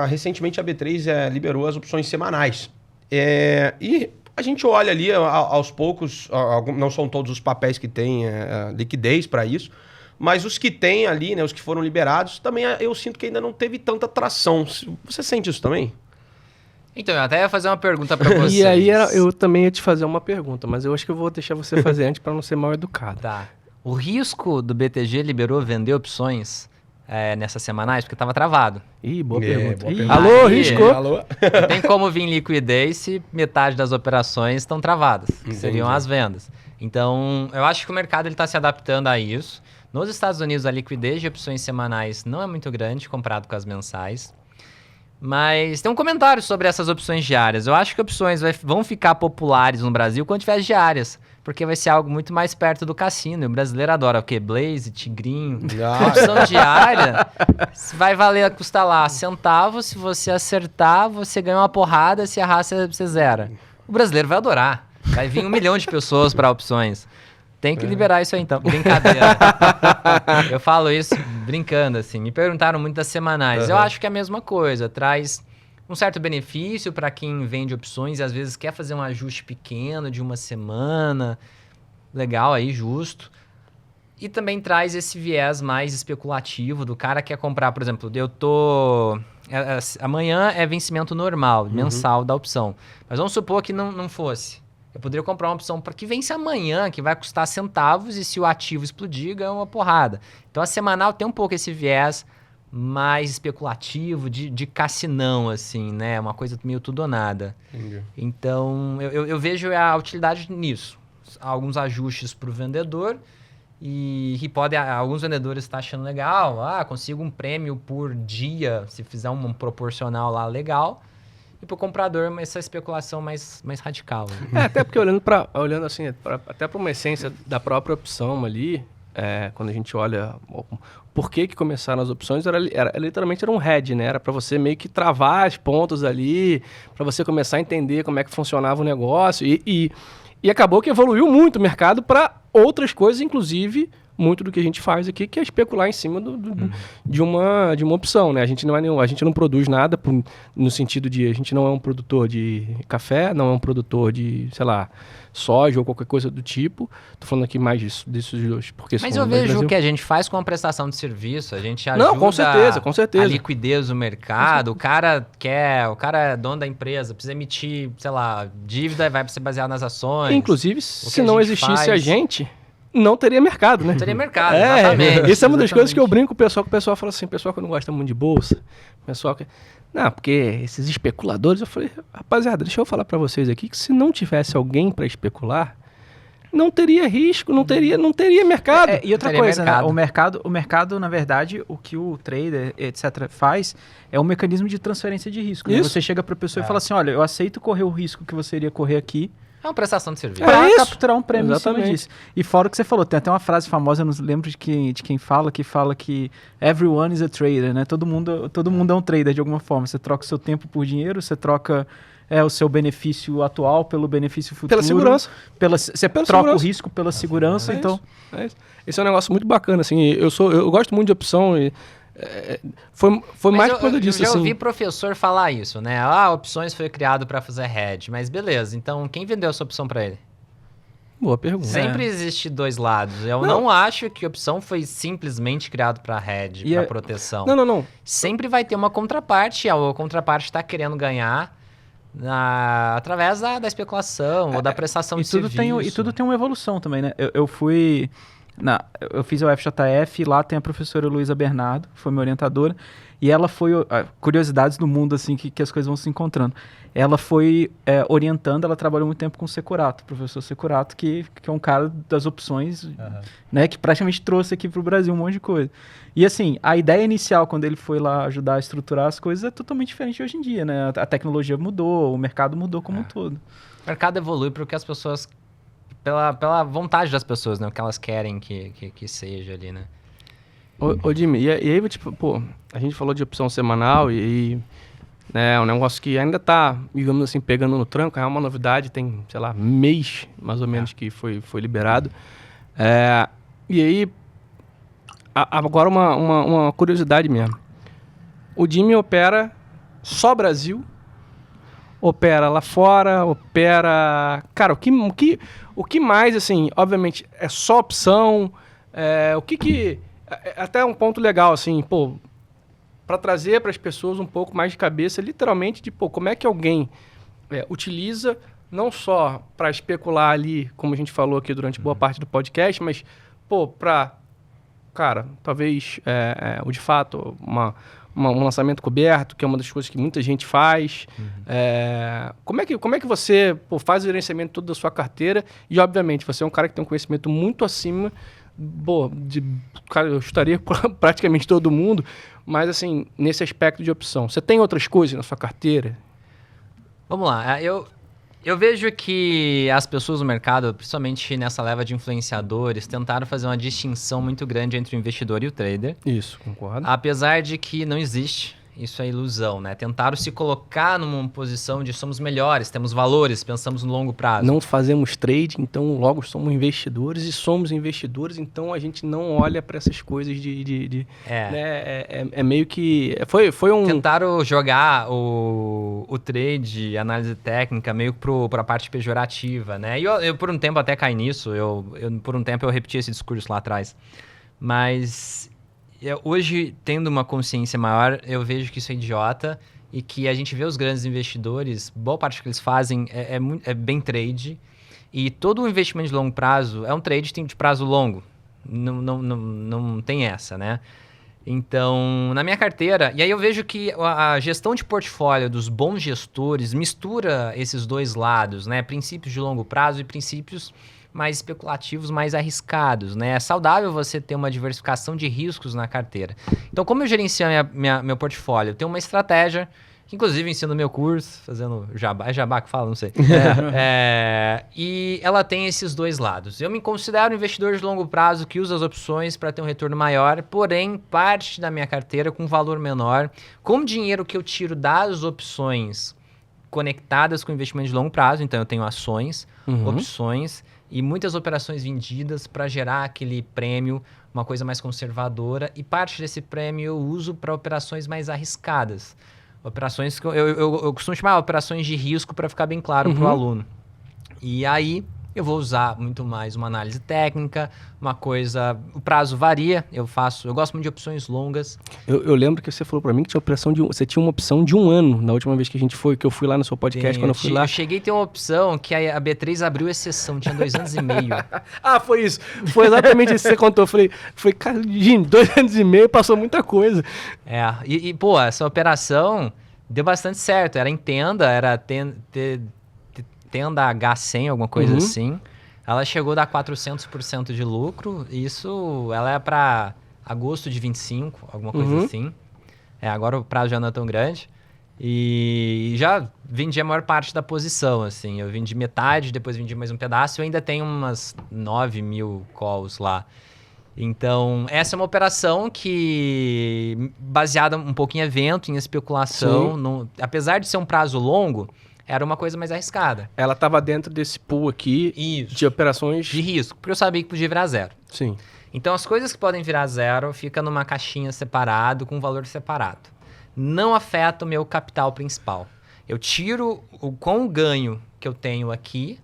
recentemente a B3 liberou as opções semanais. E a gente olha ali aos poucos, não são todos os papéis que têm liquidez para isso, mas os que têm ali, né, os que foram liberados, também eu sinto que ainda não teve tanta tração. Você sente isso também? Então, eu até ia fazer uma pergunta para vocês. E aí eu também ia te fazer uma pergunta, mas eu acho que eu vou deixar você fazer antes para não ser mal educado. Tá. O risco do BTG liberou vender opções nessas semanais, porque estava travado. Ih, boa pergunta. Boa pergunta. Alô, Aí, risco? Alô? Não tem como vir liquidez se metade das operações estão travadas, que seriam as vendas. Então, eu acho que o mercado está se adaptando a isso. Nos Estados Unidos, a liquidez de opções semanais não é muito grande comparado com as mensais. Mas tem um comentário sobre essas opções diárias. Eu acho que opções vão ficar populares no Brasil quando tiver as diárias, porque vai ser algo muito mais perto do cassino. E o brasileiro adora o quê? Blaze, tigrinho. A opção diária vai custar lá centavos. Se você acertar, você ganha uma porrada. Se errar, você zera. O brasileiro vai adorar. Vai vir 1 milhão de pessoas para opções. Tem que liberar isso aí, então. Brincadeira. Eu falo isso brincando, assim. Me perguntaram muito das semanais. Eu acho que é a mesma coisa. Traz um certo benefício para quem vende opções e às vezes quer fazer um ajuste pequeno de uma semana. Legal aí, justo. E também traz esse viés mais especulativo do cara que quer comprar, por exemplo, amanhã é vencimento normal, mensal da opção. Mas vamos supor que não fosse. Eu poderia comprar uma opção para que vence amanhã, que vai custar centavos, e se o ativo explodir, ganha uma porrada. Então, a semanal tem um pouco esse viés mais especulativo, de cassinão, assim, né? Uma coisa meio tudo ou nada. Entendi. Então, eu vejo a utilidade nisso. Alguns ajustes para o vendedor e alguns vendedores estão achando legal. Consigo um prêmio por dia, se fizer um proporcional lá, legal. E para o comprador, essa especulação mais radical. Até porque olhando assim, até para uma essência da própria opção ali, quando a gente olha por que começaram as opções, literalmente era um hedge, né? Era para você meio que travar as pontas ali, para você começar a entender como é que funcionava o negócio. E acabou que evoluiu muito o mercado para outras coisas, inclusive muito do que a gente faz aqui, que é especular em cima de uma opção, né? A gente não produz nada no sentido de a gente não é um produtor de café, não é um produtor de, sei lá, soja ou qualquer coisa do tipo. Tô falando aqui mais desses dois, porque mas eu vejo que a gente faz com a prestação de serviço, a gente ajuda não, com certeza. A liquidez do mercado, o cara é dono da empresa, precisa emitir, sei lá, dívida, vai ser baseado nas ações. Inclusive, se não existisse a gente, não teria mercado, né? Não teria mercado, exatamente. Isso é uma das coisas que eu brinco com o pessoal fala assim, pessoal que não gosta muito de bolsa, pessoal que... Não, porque esses especuladores, eu falei, rapaziada, deixa eu falar para vocês aqui que se não tivesse alguém para especular, não teria risco, não teria mercado. E outra coisa, né? O mercado, na verdade, o que o trader, etc., faz é um mecanismo de transferência de risco. Né? Você chega para a pessoa e fala assim, olha, eu aceito correr o risco que você iria correr aqui, É uma prestação de serviço. Pra isso. capturar um prêmio em cima Exatamente. disso. E fora o que você falou, tem até uma frase famosa, eu não lembro de quem fala que everyone is a trader, né? Todo mundo é um trader de alguma forma. Você troca o seu tempo por dinheiro, você troca o seu benefício atual pelo benefício futuro. Pela segurança. Você Pela troca segurança. o risco pela segurança, É então... isso, é isso. Esse é um negócio muito bacana, assim. Eu gosto muito de opção e foi Mas mais por causa disso, eu já assim. ouvi professor falar isso, né? Ah, opções foi criado para fazer hedge. Mas beleza, então quem vendeu essa opção para ele? Boa pergunta. Sempre existe dois lados. Eu não acho que opção foi simplesmente criado para hedge, E para é- proteção. Não. Sempre vai ter uma contraparte. A contraparte está querendo ganhar através da especulação ou da prestação E de tudo, serviço. e tudo tem uma evolução também, né? Eu fiz a UFJF e lá tem a professora Luísa Bernardo, foi minha orientadora, e ela foi, curiosidades do mundo, assim, que as coisas vão se encontrando. Ela foi orientando, ela trabalhou muito tempo com o Securato, o professor Securato, que é um cara das opções, né, que praticamente trouxe aqui pro Brasil um monte de coisa. E assim, a ideia inicial, quando ele foi lá ajudar a estruturar as coisas, é totalmente diferente de hoje em dia, né? A tecnologia mudou, o mercado mudou como um todo. O mercado evolui porque as pessoas... Pela vontade das pessoas, né? O que elas querem que seja ali, né? Ô Jimmy, e aí, tipo, pô, a gente falou de opção semanal né, é um negócio que ainda tá, digamos assim, pegando no tranco, é uma novidade, tem, sei lá, mês, mais ou menos, que foi liberado. E aí, agora uma curiosidade mesmo. O Jimmy opera só Brasil, opera lá fora, opera... Cara, o que mais, assim, obviamente, é só opção, o que... Até um ponto legal, assim, pô, para trazer para as pessoas um pouco mais de cabeça, literalmente, de, pô, como é que alguém utiliza, não só para especular ali, como a gente falou aqui durante boa parte do podcast, mas, pô, para, cara, talvez, de fato, um lançamento coberto, que é uma das coisas que muita gente faz. Como é que você faz o gerenciamento todo da sua carteira? E, obviamente, você é um cara que tem um conhecimento muito acima, cara, eu chutaria praticamente todo mundo, mas, assim, nesse aspecto de opção. Você tem outras coisas na sua carteira? Vamos lá. Eu vejo que as pessoas no mercado, principalmente nessa leva de influenciadores, tentaram fazer uma distinção muito grande entre o investidor e o trader. Isso, concordo. Apesar de que não existe, isso é ilusão, né? Tentaram se colocar numa posição de somos melhores, temos valores, pensamos no longo prazo. Não fazemos trade, então logo somos investidores e somos investidores, então a gente não olha para essas coisas né? Meio que... Foi um... Tentaram jogar o trade, análise técnica, meio para a parte pejorativa, né? E eu por um tempo até caí nisso, por um tempo eu repeti esse discurso lá atrás. Mas hoje, tendo uma consciência maior, eu vejo que isso é idiota e que a gente vê os grandes investidores, boa parte que eles fazem é bem trade. E todo o investimento de longo prazo é um trade de prazo longo. Não tem essa, né? Então, na minha carteira... E aí eu vejo que a gestão de portfólio dos bons gestores mistura esses dois lados, né? Princípios de longo prazo e princípios mais especulativos, mais arriscados, né? É saudável você ter uma diversificação de riscos na carteira. Então, como eu gerencio meu portfólio? Eu tenho uma estratégia, que inclusive ensino no meu curso, fazendo jabá. É jabá que fala? Não sei. E ela tem esses dois lados. Eu me considero um investidor de longo prazo que usa as opções para ter um retorno maior, porém, parte da minha carteira com valor menor, com dinheiro que eu tiro das opções conectadas com investimento de longo prazo. Então, eu tenho ações, opções e muitas operações vendidas para gerar aquele prêmio, uma coisa mais conservadora. E parte desse prêmio eu uso para operações mais arriscadas. Operações que eu costumo chamar operações de risco para ficar bem claro para o aluno. E aí eu vou usar muito mais uma análise técnica, uma coisa... O prazo varia, eu gosto muito de opções longas. Eu lembro que você falou pra mim que você tinha uma opção de 1 ano na última vez que eu fui lá no seu podcast, quando eu fui lá. Eu cheguei a ter uma opção que a B3 abriu exceção, tinha 2 anos e meio. Foi isso. Foi exatamente isso que você contou. Eu falei, cara, Jim, 2 anos e meio, passou muita coisa. Pô, essa operação deu bastante certo. Era em tenda, tenda H100, alguma coisa assim. Ela chegou a dar 400% de lucro. Ela é para agosto de 25, alguma coisa assim. Agora o prazo já não é tão grande. E já vendi a maior parte da posição, assim. Eu vendi metade, depois vendi mais um pedaço. Eu ainda tenho umas 9 mil calls lá. Então, essa é uma operação que, baseada um pouco em evento, em especulação, apesar de ser um prazo longo, era uma coisa mais arriscada. Ela estava dentro desse pool aqui de operações... De risco, porque eu sabia que podia virar zero. Sim. Então, as coisas que podem virar zero fica numa caixinha separado, com valor separado. Não afeta o meu capital principal. Eu tiro com o ganho que eu tenho aqui,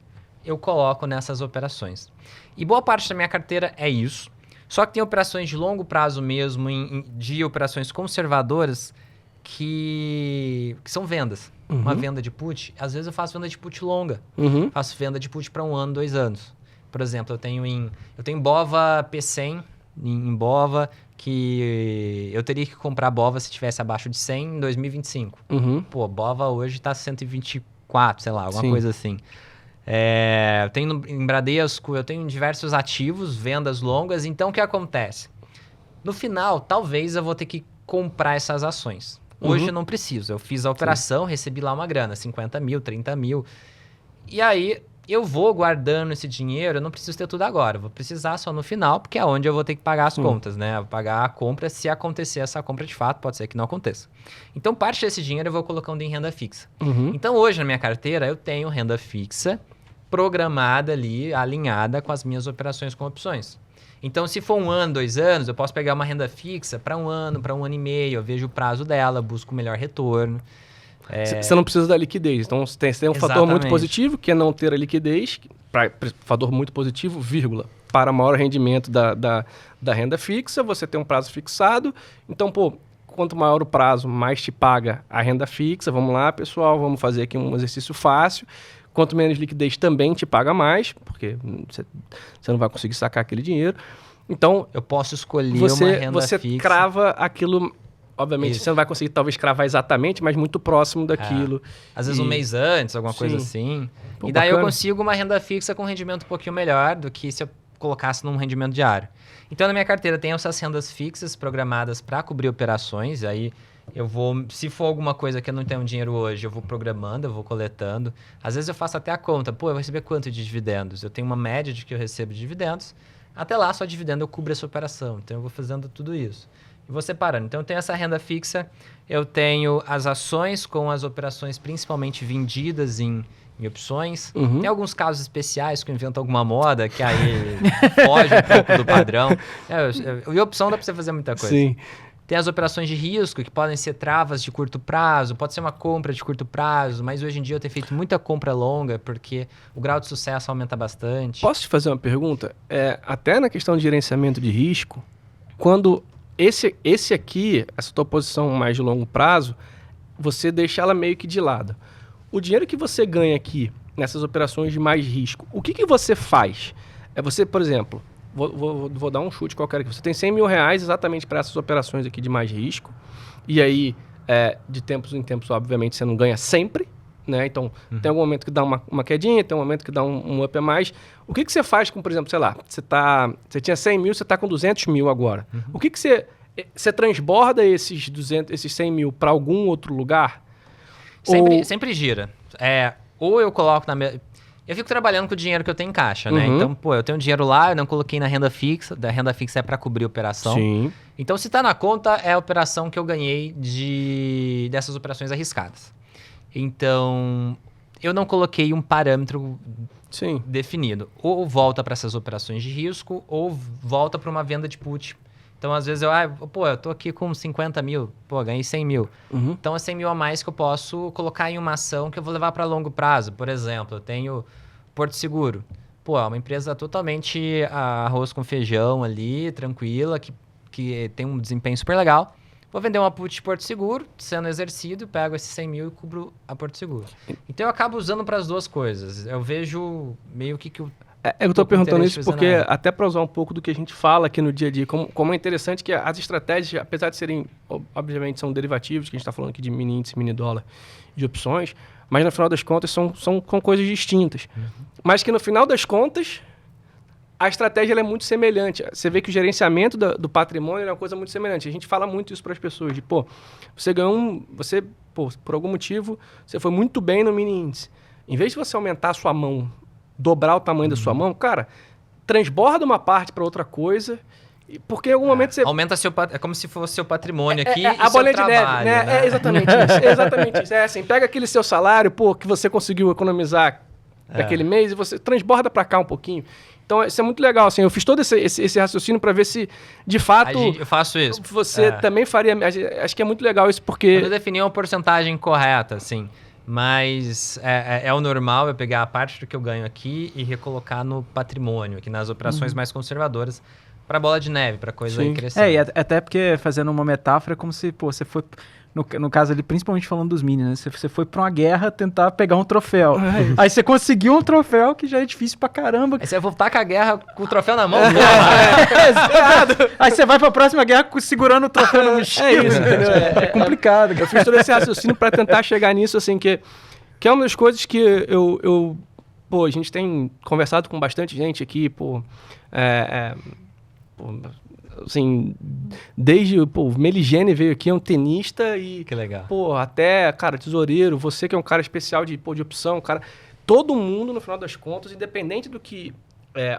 eu coloco nessas operações. E boa parte da minha carteira é isso. Só que tem operações de longo prazo mesmo, de operações conservadoras, que são vendas. Uma venda de put, às vezes eu faço venda de put longa. Faço venda de put para 1 ano, 2 anos. Por exemplo, eu tenho BOVA P100 em BOVA, que eu teria que comprar BOVA se tivesse abaixo de 100 em 2025. Pô, BOVA hoje está 124, sei lá, alguma coisa assim. Eu tenho em Bradesco, eu tenho diversos ativos, vendas longas. Então, o que acontece? No final, talvez eu vou ter que comprar essas ações. Hoje eu não preciso. Eu fiz a operação, recebi lá uma grana, 50 mil, 30 mil. E aí, eu vou guardando esse dinheiro, eu não preciso ter tudo agora. Eu vou precisar só no final, porque é onde eu vou ter que pagar as contas, né? Vou pagar a compra, se acontecer essa compra de fato, pode ser que não aconteça. Então, parte desse dinheiro eu vou colocando em renda fixa. Então, hoje na minha carteira, eu tenho renda fixa programada ali, alinhada com as minhas operações com opções. Então, se for 1 ano, 2 anos, eu posso pegar uma renda fixa para 1 ano, para 1 ano e meio, eu vejo o prazo dela, busco o melhor retorno. Você não precisa da liquidez. Então, você tem um fator muito positivo, que é não ter a liquidez, fator muito positivo, vírgula, para maior rendimento da renda fixa, você tem um prazo fixado. Então, quanto maior o prazo, mais te paga a renda fixa. Vamos lá, pessoal, vamos fazer aqui um exercício fácil. Quanto menos liquidez também te paga mais, porque você não vai conseguir sacar aquele dinheiro. Então, eu posso escolher uma renda fixa. Você crava aquilo. Obviamente, você não vai conseguir talvez cravar exatamente, mas muito próximo daquilo. Às vezes um mês antes, alguma coisa assim. E daí eu consigo uma renda fixa com rendimento um pouquinho melhor do que se eu colocasse num rendimento diário. Então, na minha carteira tem essas rendas fixas programadas para cobrir operações. Aí eu vou, se for alguma coisa que eu não tenho dinheiro hoje, eu vou programando, eu vou coletando. Às vezes eu faço até a conta. Eu vou receber quanto de dividendos? Eu tenho uma média de que eu recebo de dividendos. Até lá, só dividendo eu cubro essa operação. Então, eu vou fazendo tudo isso. E vou separando. Então, eu tenho essa renda fixa. Eu tenho as ações com as operações principalmente vendidas em opções. Tem alguns casos especiais que eu invento alguma moda que aí foge um pouco do padrão. E opção dá para você fazer muita coisa. Sim. Tem as operações de risco, que podem ser travas de curto prazo, pode ser uma compra de curto prazo, mas hoje em dia eu tenho feito muita compra longa, porque o grau de sucesso aumenta bastante. Posso te fazer uma pergunta? Até na questão de gerenciamento de risco, quando esse aqui, essa tua posição mais de longo prazo, você deixa ela meio que de lado. O dinheiro que você ganha aqui, nessas operações de mais risco, o que você faz? Você, por exemplo... Vou dar um chute qualquer aqui. Você tem 100 mil reais exatamente para essas operações aqui de mais risco. E aí, de tempos em tempos, obviamente, você não ganha sempre, né? Então, tem algum momento que dá uma quedinha, tem um momento que dá um up a mais. O que você faz com, por exemplo, sei lá, você tinha 100 mil, você está com 200 mil agora. O que você transborda esses 100 mil para algum outro lugar? Sempre gira. Ou eu coloco eu fico trabalhando com o dinheiro que eu tenho em caixa, né? Então, eu tenho dinheiro lá, eu não coloquei na renda fixa. Da renda fixa é para cobrir a operação. Sim. Então, se tá na conta, é a operação que eu ganhei dessas operações arriscadas. Então, eu não coloquei um parâmetro definido. Ou volta para essas operações de risco, ou volta para uma venda de put. Então, às vezes, eu tô aqui com 50 mil, ganhei 100 mil. Então, é 100 mil a mais que eu posso colocar em uma ação que eu vou levar para longo prazo. Por exemplo, eu tenho Porto Seguro. Uma empresa totalmente arroz com feijão ali, tranquila, que tem um desempenho super legal. Vou vender uma put de Porto Seguro, sendo exercido, pego esses 100 mil e cubro a Porto Seguro. Então, eu acabo usando para as duas coisas. Eu vejo meio que eu estou perguntando isso porque, até para usar um pouco do que a gente fala aqui no dia a dia, como é interessante que as estratégias, apesar de serem, obviamente, são derivativos, que a gente está falando aqui de mini índice, mini dólar, de opções, mas no final das contas são coisas distintas. Mas que no final das contas, a estratégia ela é muito semelhante. Você vê que o gerenciamento do patrimônio é uma coisa muito semelhante. A gente fala muito isso para as pessoas, você ganhou você pô, por algum motivo, você foi muito bem no mini índice. Em vez de você aumentar a sua mão, dobrar o tamanho da sua mão, cara, transborda uma parte para outra coisa, porque em algum momento você... Aumenta é como se fosse seu patrimônio aqui e a seu bolinha de neve, trabalho, né? É exatamente isso, exatamente isso. É assim, pega aquele seu salário, pô, que você conseguiu economizar daquele mês e você transborda para cá um pouquinho. Então, isso é muito legal, assim, eu fiz todo esse raciocínio para ver se, de fato... Eu faço isso. Você também faria... Acho que é muito legal isso, porque... Eu defini uma porcentagem correta, assim, mas é o normal eu pegar a parte do que eu ganho aqui e recolocar no patrimônio, aqui nas operações mais conservadoras, para bola de neve, para coisa ir crescendo. E até porque, fazendo uma metáfora, é como se, pô, você foi... No caso ali, principalmente falando dos mini, né? Você foi pra uma guerra tentar pegar um troféu. Aí você conseguiu um troféu que já é difícil pra caramba. Aí você vai voltar com a guerra com o troféu na mão. Aí você vai pra próxima guerra segurando o troféu na mochila. É isso, entendeu? É complicado. Eu fiz todo esse raciocínio para tentar chegar nisso, assim, que é uma das coisas que pô, a gente tem conversado com bastante gente aqui, pô, assim, desde, pô, o Meligene veio aqui, é um tenista e... Que legal. Pô, até, cara, tesoureiro, você que é um cara especial de opção, cara, todo mundo, no final das contas, independente do que,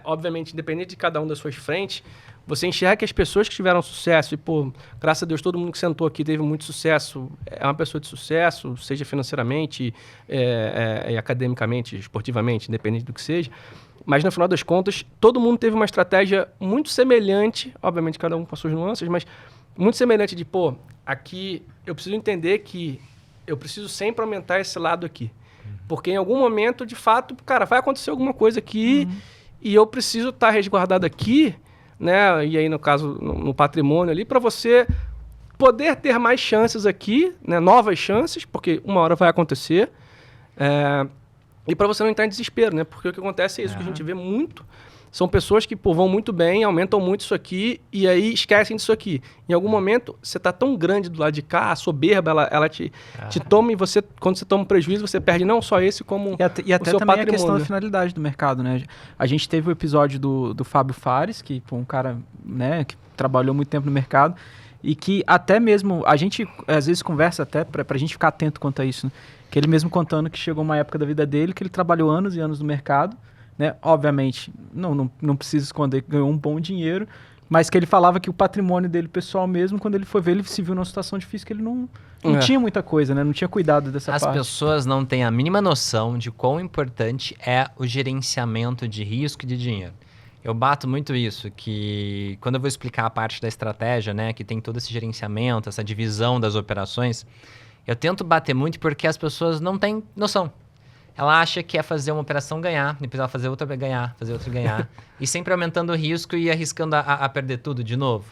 obviamente, independente de cada um das suas frentes, você enxerga que as pessoas que tiveram sucesso, e, pô, graças a Deus, todo mundo que sentou aqui teve muito sucesso, é uma pessoa de sucesso, seja financeiramente, academicamente, esportivamente, independente do que seja. Mas, no final das contas, todo mundo teve uma estratégia muito semelhante, obviamente, cada um com as suas nuances, mas muito semelhante de, pô, aqui eu preciso entender que eu preciso sempre aumentar esse lado aqui. Porque em algum momento, de fato, cara, vai acontecer alguma coisa aqui e eu preciso estar resguardado aqui, né? E aí, no caso, no patrimônio ali, para você poder ter mais chances aqui, né? Novas chances, porque uma hora vai acontecer. E para você não entrar em desespero, né? Porque o que acontece é isso que a gente vê muito. São pessoas que, pô, vão muito bem, aumentam muito isso aqui e aí esquecem disso aqui. Em algum momento, você tá tão grande do lado de cá, a soberba, ela te toma e você, quando você toma um prejuízo, você perde não só esse, como e até o seu também patrimônio. a questão da finalidade do mercado, né? A gente teve o episódio do Fábio Fares, que foi um cara, né, que trabalhou muito tempo no mercado e que até mesmo, a gente às vezes conversa até pra gente ficar atento quanto a isso, né? Que ele mesmo contando que chegou uma época da vida dele que ele trabalhou anos e anos no mercado, né? Obviamente, não precisa esconder que ganhou um bom dinheiro, mas que ele falava que o patrimônio dele pessoal mesmo, quando ele foi ver, ele se viu numa situação difícil que ele não tinha muita coisa, né? Não tinha cuidado dessa parte. As pessoas não têm a mínima noção de quão importante é o gerenciamento de risco e de dinheiro. Eu bato muito isso, que quando eu vou explicar a parte da estratégia, né, que tem todo esse gerenciamento, essa divisão das operações, eu tento bater muito porque as pessoas não têm noção. Ela acha que é fazer uma operação ganhar, depois ela fazer outra ganhar, fazer outra ganhar. E sempre aumentando o risco e arriscando a perder tudo de novo.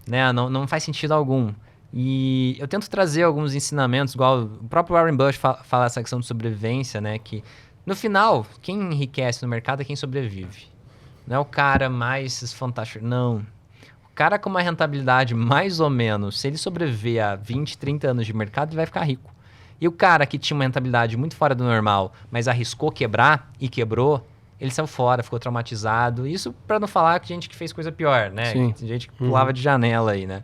Né? Não faz sentido algum. E eu tento trazer alguns ensinamentos, igual o próprio Warren Buffett fala essa questão de sobrevivência, né? Que no final, quem enriquece no mercado é quem sobrevive. Não é o cara mais fantástico, não. O cara com uma rentabilidade mais ou menos, se ele sobreviver a 20, 30 anos de mercado, ele vai ficar rico. E o cara que tinha uma rentabilidade muito fora do normal, mas arriscou quebrar e quebrou, ele saiu fora, ficou traumatizado. Isso para não falar que gente que fez coisa pior, né? Sim. Tem gente que pulava de janela aí, né?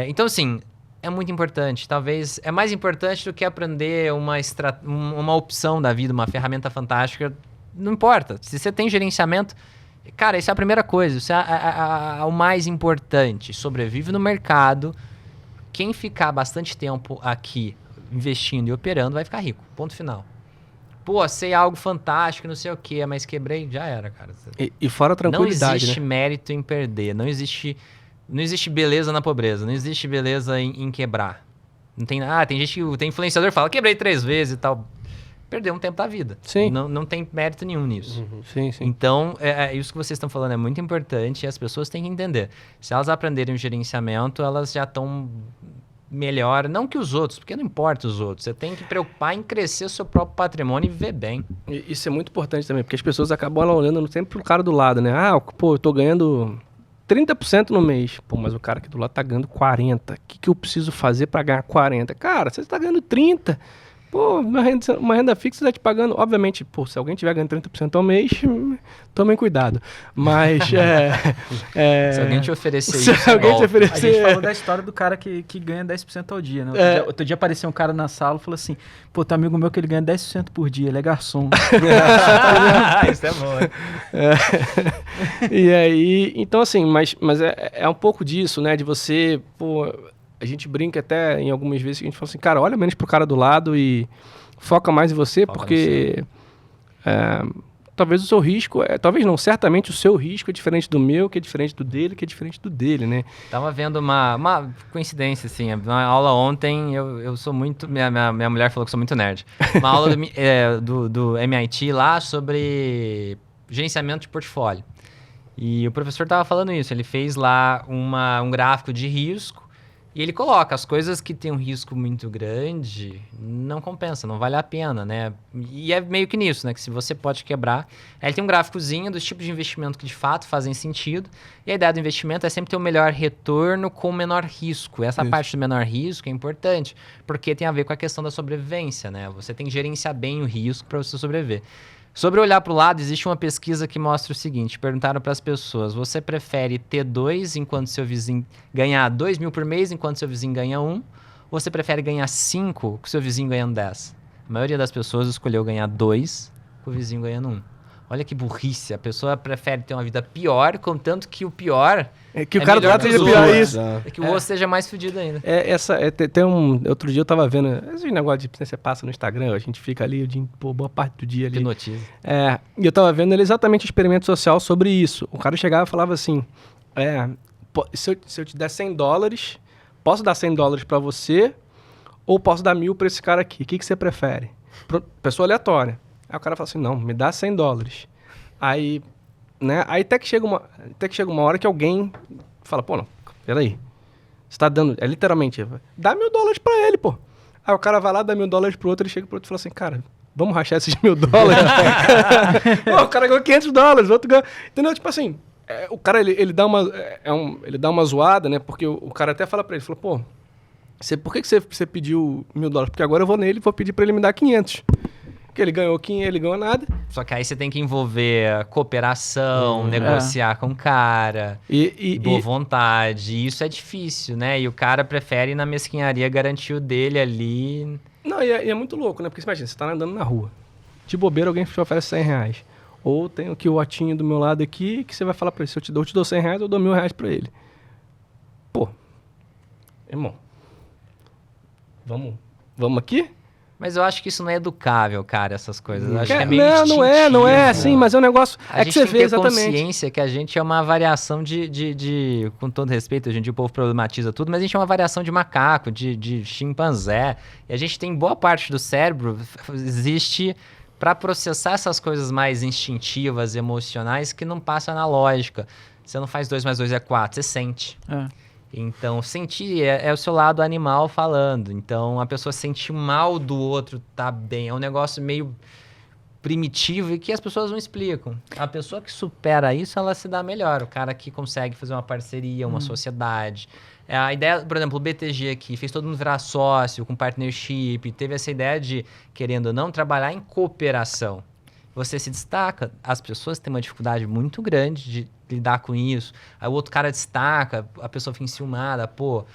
Então, assim, é muito importante. Talvez é mais importante do que aprender uma opção da vida, uma ferramenta fantástica. Não importa. Se você tem gerenciamento, cara, isso é a primeira coisa. Isso é o mais importante. Sobrevive no mercado. Quem ficar bastante tempo aqui investindo e operando vai ficar rico. Ponto final. Pô, sei algo fantástico, não sei o quê, mas quebrei, já era, cara. E fora a tranquilidade, não existe né? mérito em perder, não existe beleza na pobreza, não existe beleza em quebrar. Não tem, tem influenciador que fala, quebrei 3 vezes e tal. Perdeu um tempo da vida. Sim. Não tem mérito nenhum nisso. Sim, sim. Então, isso que vocês estão falando é muito importante e as pessoas têm que entender. Se elas aprenderem o gerenciamento, elas já estão melhor, não que os outros, porque não importa os outros. Você tem que preocupar em crescer o seu próprio patrimônio e viver bem. Isso é muito importante também, porque as pessoas acabam olhando sempre pro cara do lado, né? Ah, pô, eu tô ganhando 30% no mês. Pô, mas o cara aqui do lado tá ganhando 40%. O que eu preciso fazer para ganhar 40%? Cara, você tá ganhando 30%. Pô, uma renda fixa está te pagando, obviamente, pô, se alguém tiver ganhando 30% ao mês, tomem cuidado. Mas, Se alguém te oferecer se isso, alguém te A oferecer... gente falou da história do cara que ganha 10% ao dia, né? Outro dia apareceu um cara na sala e falou assim, pô, tem um amigo meu que ele ganha 10% por dia, ele é garçom. Isso é bom. Né? E aí, então assim, mas é um pouco disso, né? De você, pô, a gente brinca até em algumas vezes que a gente fala assim, cara, olha menos pro cara do lado e foca mais em você, Foca porque talvez o seu risco, talvez não, certamente o seu risco é diferente do meu, que é diferente do dele, que é diferente do dele, né? Tava vendo uma coincidência, assim, na aula ontem, eu sou muito, minha mulher falou que sou muito nerd, uma aula do MIT lá sobre gerenciamento de portfólio. E o professor tava falando isso, ele fez lá um gráfico de risco, e ele coloca as coisas que têm um risco muito grande, não compensa, não vale a pena, né? E é meio que nisso, né? Que se você pode quebrar... Aí ele tem um gráficozinho dos tipos de investimento que de fato fazem sentido. E a ideia do investimento é sempre ter o melhor retorno com o menor risco. Essa Isso. parte do menor risco é importante, porque tem a ver com a questão da sobrevivência, né? Você tem que gerenciar bem o risco para você sobreviver. Sobre olhar para o lado, existe uma pesquisa que mostra o seguinte, perguntaram para as pessoas, você prefere ter 2 enquanto seu vizinho ganhar 2 mil por mês enquanto seu vizinho ganha 1, ou você prefere ganhar 5 com seu vizinho ganhando 10? A maioria das pessoas escolheu ganhar 2 com o vizinho ganhando 1. Olha que burrice, a pessoa prefere ter uma vida pior, contanto que o pior É que o cara do melhor lado que seja os pior outros. isso. é que o outro seja mais fudido ainda. Outro dia eu tava vendo esse negócio de você passa no Instagram, a gente fica ali o dia, pô, boa parte do dia ali. Hipnotiza. E eu tava vendo ele exatamente experimento social sobre isso. O cara chegava e falava assim, se eu te der $100, posso dar $100 pra você ou posso dar 1.000 pra esse cara aqui? O que você prefere? Pessoa aleatória. Aí o cara fala assim, não, me dá $100. Aí, né? Aí até que chega uma hora que alguém fala, pô, não, peraí. Você tá dando, literalmente, dá $1.000 pra ele, pô. Aí o cara vai lá, dá $1.000 pro outro, ele chega pro outro e fala assim, cara, vamos rachar esses $1.000. Pô, o cara ganhou $500, o outro ganhou... Entendeu? Tipo assim, o cara, ele dá uma zoada, né? Porque o cara até fala pra ele, fala, pô, por que você pediu $1.000? Porque agora eu vou nele e vou pedir pra ele me dar 500. Porque ele ganhou 500, ele ganhou nada. Só que aí você tem que envolver a cooperação, negociar com o cara, boa vontade. E isso é difícil, né? E o cara prefere na mesquinharia garantir o dele ali. Não, e é muito louco, né? Porque você imagina, você tá andando na rua. De bobeira, alguém te oferece R$100. Ou tem aqui o Otinho do meu lado aqui, que você vai falar pra ele, se eu te dou R$100, eu dou R$1.000 pra ele. Pô, irmão, vamos aqui? Mas eu acho que isso não é educável, cara, essas coisas. Eu acho que é meio não é assim, mas é um negócio... A que gente você tem que vê ter exatamente. consciência que a gente é uma variação com todo respeito, hoje em dia o povo problematiza tudo, mas a gente é uma variação de macaco, de chimpanzé. E a gente tem boa parte do cérebro, existe para processar essas coisas mais instintivas, emocionais, que não passa na lógica. Você não faz 2 mais 2 é 4, você sente. Então, sentir é o seu lado animal falando. Então, a pessoa sente mal do outro tá bem. É um negócio meio primitivo e que as pessoas não explicam. A pessoa que supera isso, ela se dá melhor. O cara que consegue fazer uma parceria, uma sociedade. A ideia, por exemplo, o BTG aqui, fez todo mundo virar sócio, com partnership. Teve essa ideia de, querendo ou não, trabalhar em cooperação. Você se destaca, as pessoas têm uma dificuldade muito grande de lidar com isso. Aí o outro cara destaca, a pessoa fica enciumada, pô,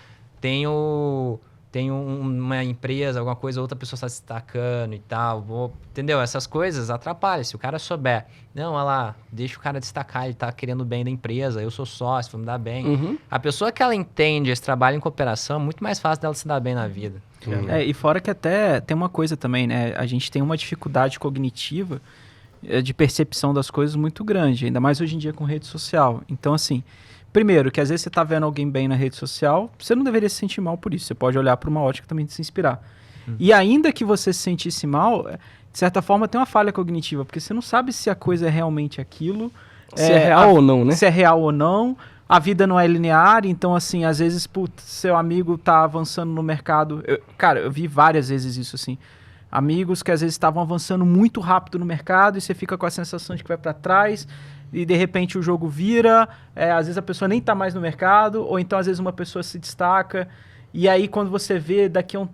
tem uma empresa, alguma coisa, outra pessoa está se destacando e tal. Entendeu? Essas coisas atrapalham. Se o cara souber, não, olha lá, deixa o cara destacar, ele tá querendo o bem da empresa, eu sou sócio, vou me dar bem. A pessoa que ela entende esse trabalho em cooperação, é muito mais fácil dela se dar bem na vida. E fora que até tem uma coisa também, né? A gente tem uma dificuldade cognitiva de percepção das coisas muito grande, ainda mais hoje em dia com rede social. Então, assim, primeiro, que às vezes você tá vendo alguém bem na rede social, você não deveria se sentir mal por isso. Você pode olhar para uma ótica também de se inspirar. E ainda que você se sentisse mal, de certa forma tem uma falha cognitiva, porque você não sabe se a coisa é realmente aquilo. Se é real ou não, né? Se é real ou não. A vida não é linear, então, assim, às vezes, seu amigo tá avançando no mercado. Eu vi várias vezes isso, assim. Amigos que às vezes estavam avançando muito rápido no mercado e você fica com a sensação de que vai para trás e de repente o jogo vira, às vezes a pessoa nem tá mais no mercado, ou então às vezes uma pessoa se destaca E aí, quando você vê, daqui a um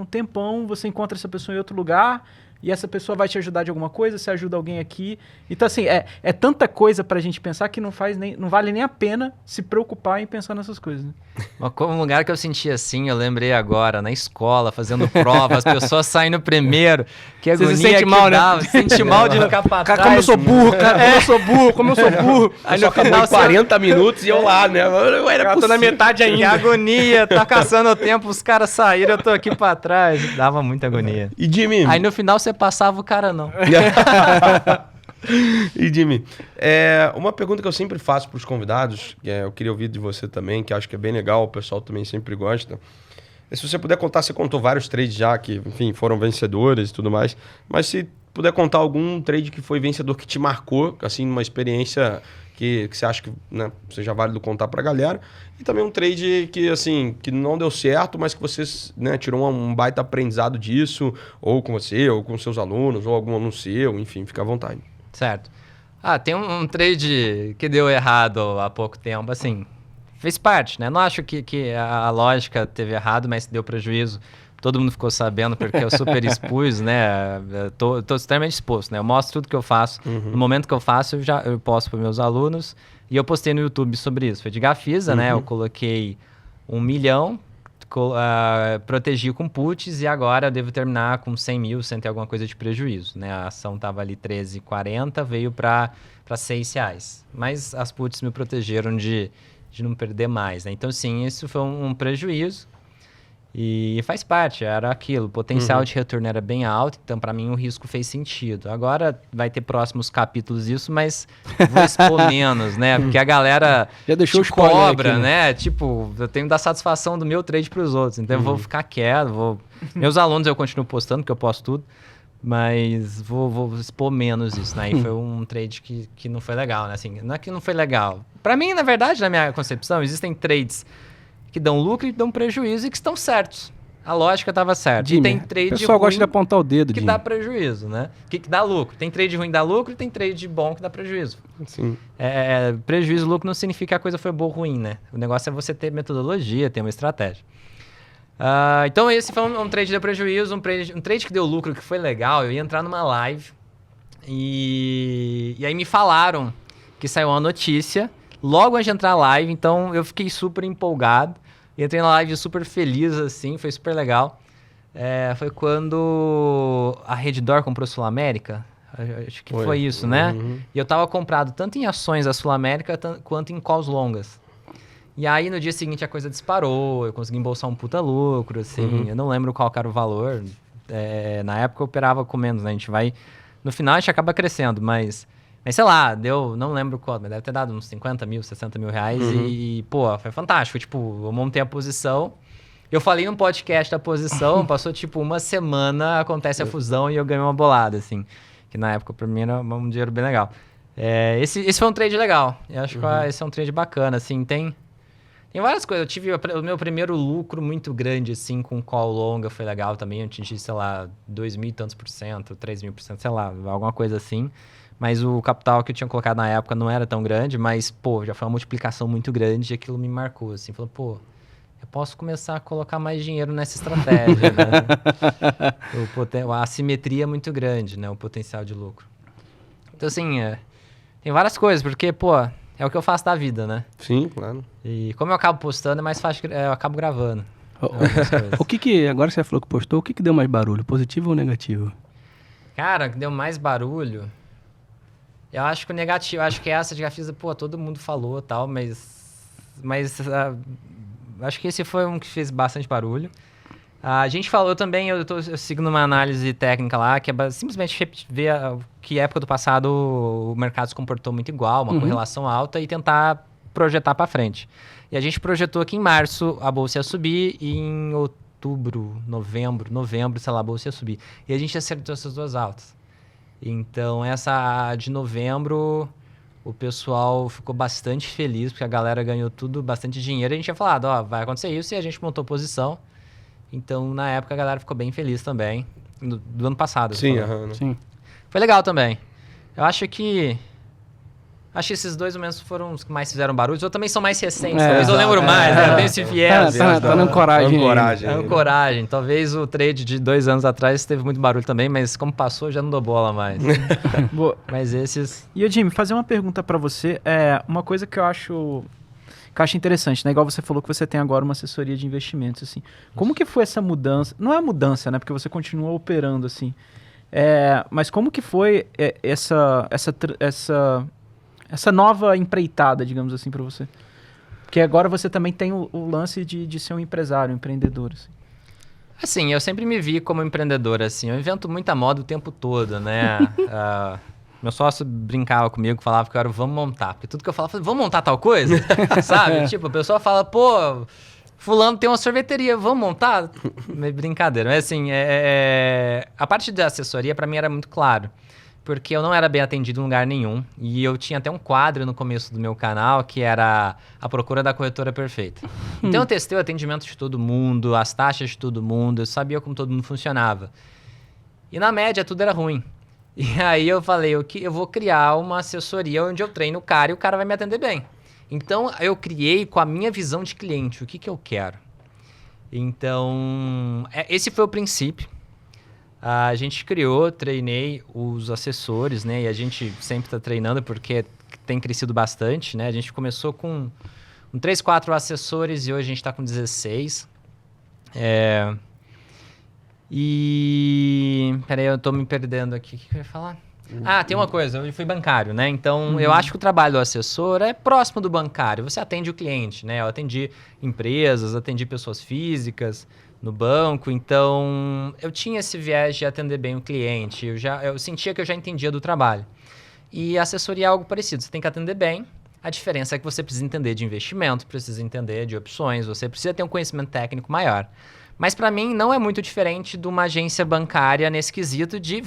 tempão, você encontra essa pessoa em outro lugar e essa pessoa vai te ajudar de alguma coisa, você ajuda alguém aqui. Então, assim, é tanta coisa pra gente pensar que não vale nem a pena se preocupar em pensar nessas coisas, né? Um lugar que eu senti assim, eu lembrei agora, na escola, fazendo prova, as pessoas saindo primeiro. Que agonia Você se sente que mal, né? dava, se sente mal de ficar pra trás. Como eu sou burro, cara. Como eu sou burro. Aí no final, 40 minutos e eu lá, né? Eu era tô na metade Que ainda. agonia, tá caçando o tempo, os caras saíram, eu tô aqui pra trás. Dava muita agonia. E Jimmy... Aí no final você passava o cara não. E Jimmy, uma pergunta que eu sempre faço para os convidados, que eu queria ouvir de você também, que acho que é bem legal, o pessoal também sempre gosta. Se você puder contar, você contou vários trades já que, enfim, foram vencedores e tudo mais, mas se puder contar algum trade que foi vencedor que te marcou, assim, uma experiência que você acha que, né, seja válido contar para a galera, e também um trade que, assim, que não deu certo, mas que você, né, tirou um baita aprendizado disso, ou com você, ou com seus alunos, ou algum aluno seu, enfim, fica à vontade. Certo. Tem um trade que deu errado há pouco tempo, assim, fez parte, né? Não acho que a lógica teve errado, mas deu prejuízo. Todo mundo ficou sabendo porque eu super expus, né? Tô extremamente exposto, né? Eu mostro tudo que eu faço. No momento que eu faço, eu posto para meus alunos. E eu postei no YouTube sobre isso. Foi de Gafisa, né? Eu coloquei 1 milhão, protegi com puts e agora eu devo terminar com 100 mil, sem ter alguma coisa de prejuízo, né? A ação estava ali 13,40, veio para R$6. Mas as puts me protegeram de não perder mais, né? Então, sim, isso foi um prejuízo. E faz parte, era aquilo. O potencial de retorno era bem alto, então para mim o risco fez sentido. Agora vai ter próximos capítulos disso, mas vou expor menos, né? Porque a galera já deixou te spoiler cobra, aqui, né? Tipo, eu tenho que dar satisfação do meu trade para os outros. Então eu vou ficar quieto, Meus alunos eu continuo postando, porque eu posto tudo, mas vou expor menos isso, né? E foi um trade que não foi legal, né? Assim, não é que não foi legal. Para mim, na verdade, na minha concepção, existem trades que dão lucro e dão prejuízo e que estão certos. A lógica estava certa. Jimmy, E tem trade o pessoal ruim gosta de apontar o dedo, que Jimmy. dá prejuízo, né? Que dá lucro. Tem trade ruim que dá lucro e tem trade bom que dá prejuízo. Sim. Prejuízo, lucro não significa que a coisa foi boa ou ruim, né? O negócio é você ter metodologia, ter uma estratégia. Então esse foi um trade que deu prejuízo, um trade que deu lucro, que foi legal. Eu ia entrar numa live e aí me falaram que saiu uma notícia logo antes de entrar na live, então eu fiquei super empolgado. E entrei na live super feliz, assim, foi super legal. Foi quando a Redditor comprou a Sul América. Acho que foi isso, né? E eu tava comprado tanto em ações da Sul América quanto em calls longas. E aí no dia seguinte a coisa disparou, eu consegui embolsar um puta lucro, assim. Eu não lembro qual que era o valor. Na época eu operava com menos, né? A gente vai... No final a gente acaba crescendo, mas sei lá, não lembro quanto, mas deve ter dado uns 50 mil, 60 mil reais e, pô, foi fantástico. Tipo, eu montei a posição, eu falei no podcast da posição, passou tipo uma semana, acontece a fusão e eu ganhei uma bolada, assim. Que na época pra mim era um dinheiro bem legal. Esse foi um trade legal, eu acho que esse é um trade bacana, assim, tem várias coisas. Eu tive o meu primeiro lucro muito grande, assim, com call longa, foi legal também, eu atingi, sei lá, 2.000 e tantos por cento, 3.000%, sei lá, alguma coisa assim. Mas o capital que eu tinha colocado na época não era tão grande, mas, pô, já foi uma multiplicação muito grande e aquilo me marcou, assim. Falou, pô, eu posso começar a colocar mais dinheiro nessa estratégia, né? A assimetria é muito grande, né? O potencial de lucro. Então, assim, tem várias coisas, porque, pô, é o que eu faço da vida, né? Sim, claro. E como eu acabo postando, é mais fácil, eu acabo gravando. Agora que você falou que postou, o que deu mais barulho, positivo ou negativo? Cara, que deu mais barulho... Eu acho que o negativo, acho que essa de Gafisa, pô, todo mundo falou e tal, mas acho que esse foi um que fez bastante barulho. A gente falou também, eu sigo numa análise técnica lá, que é simplesmente ver que época do passado o mercado se comportou muito igual, uma correlação alta e tentar projetar para frente. E a gente projetou que em março a bolsa ia subir e em outubro, novembro, sei lá, a bolsa ia subir. E a gente acertou essas duas altas. Então, essa de novembro, o pessoal ficou bastante feliz, porque a galera ganhou bastante dinheiro. A gente tinha falado, vai acontecer isso, e a gente montou posição. Então, na época, a galera ficou bem feliz também, do ano passado. Sim, Sim. Foi legal também. Eu acho que Acho que esses 2 momentos foram os que mais fizeram barulho. Os outros também são mais recentes, É, talvez eu lembro mais, né? Eu tenho esse viés. Tá na ancoragem. Ancoragem. É coragem. Talvez o trade de 2 anos atrás teve muito barulho também, mas como passou, já não dou bola mais. Boa. Mas esses... E, Jimmy, fazer uma pergunta pra você. Uma coisa que eu acho interessante, né? Igual você falou que você tem agora uma assessoria de investimentos, assim. Como que foi essa mudança? Não é mudança, né? Porque você continua operando, assim. Mas como que foi essa nova empreitada, digamos assim, pra você? Porque agora você também tem o lance de ser um empresário, um empreendedor, assim. Assim, eu sempre me vi como empreendedor, assim. Eu invento muita moda o tempo todo, né? Meu sócio brincava comigo, falava que eu era vamos montar. Porque tudo que eu falava, vamos montar tal coisa? Sabe? Tipo, a pessoa fala, pô, fulano tem uma sorveteria, vamos montar? Brincadeira. Mas assim, a parte da assessoria pra mim era muito claro. Porque eu não era bem atendido em lugar nenhum. E eu tinha até um quadro no começo do meu canal que era a procura da corretora perfeita. Então eu testei o atendimento de todo mundo, as taxas de todo mundo, eu sabia como todo mundo funcionava. E na média tudo era ruim. E aí eu falei, eu vou criar uma assessoria onde eu treino o cara e o cara vai me atender bem. Então eu criei com a minha visão de cliente, o que eu quero. Então, esse foi o princípio. A gente treinei os assessores, né? E a gente sempre está treinando porque tem crescido bastante, né? A gente começou com 3, 4 assessores e hoje a gente está com 16. Peraí, eu estou me perdendo aqui. O que eu ia falar? Tem uma coisa. Eu fui bancário, né? Então, eu acho que o trabalho do assessor é próximo do bancário. Você atende o cliente, né? Eu atendi empresas, atendi pessoas físicas no banco, então eu tinha esse viés de atender bem o cliente, eu sentia que eu já entendia do trabalho. E a assessoria é algo parecido, você tem que atender bem, a diferença é que você precisa entender de investimento, precisa entender de opções, você precisa ter um conhecimento técnico maior. Mas para mim não é muito diferente de uma agência bancária nesse quesito de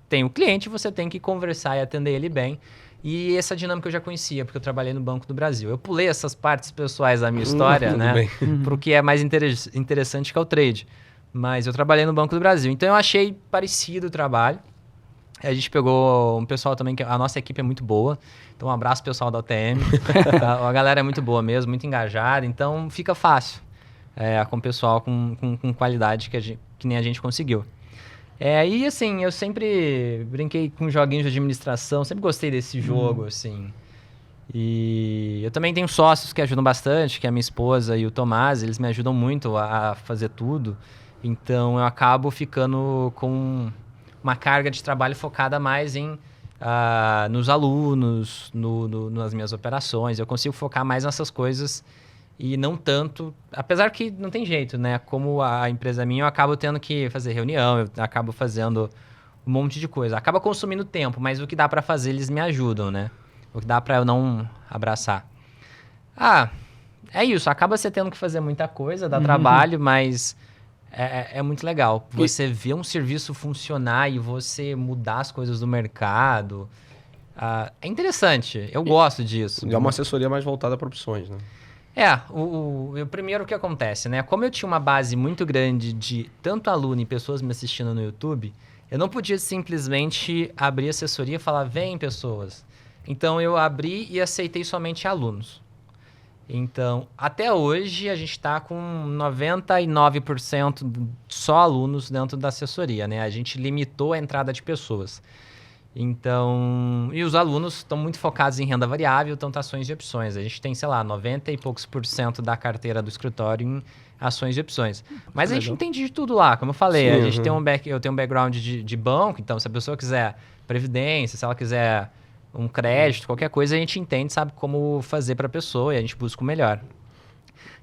tem o cliente, você tem que conversar e atender ele bem. E essa dinâmica eu já conhecia, porque eu trabalhei no Banco do Brasil. Eu pulei essas partes pessoais da minha história, né? Para o que é mais interessante, que é o trade. Mas eu trabalhei no Banco do Brasil. Então eu achei parecido o trabalho. A gente pegou um pessoal também, que a nossa equipe é muito boa. Então um abraço pessoal da UTM. A galera é muito boa mesmo, muito engajada. Então fica fácil com o pessoal com qualidade que nem a gente conseguiu. E assim, eu sempre brinquei com joguinhos de administração, sempre gostei desse jogo, assim. E eu também tenho sócios que ajudam bastante, que é a minha esposa e o Tomás, eles me ajudam muito a fazer tudo. Então eu acabo ficando com uma carga de trabalho focada mais nos alunos, nas minhas operações. Eu consigo focar mais nessas coisas e não tanto... Apesar que não tem jeito, né? Como a empresa minha, eu acabo tendo que fazer reunião, eu acabo fazendo um monte de coisa. Acaba consumindo tempo, mas o que dá para fazer, eles me ajudam, né? O que dá para eu não abraçar. É isso. Acaba você tendo que fazer muita coisa, dá trabalho, mas é muito legal. Você ver um serviço funcionar e você mudar as coisas do mercado. É interessante. Eu gosto disso. É uma assessoria mais voltada para opções, né? O primeiro, o que acontece, né? Como eu tinha uma base muito grande de tanto aluno e pessoas me assistindo no YouTube, eu não podia simplesmente abrir assessoria e falar, vem pessoas. Então, eu abri e aceitei somente alunos. Então, até hoje, a gente está com 99% só alunos dentro da assessoria, né? A gente limitou a entrada de pessoas. Então, e os alunos estão muito focados em renda variável, tanto ações e opções. A gente tem, 90 e poucos % da carteira do escritório em ações e opções. Mas a gente entende de tudo lá, como eu falei. Sim, a gente eu tenho um background de banco, então se a pessoa quiser previdência, se ela quiser um crédito, qualquer coisa, a gente entende, sabe como fazer para a pessoa e a gente busca o melhor.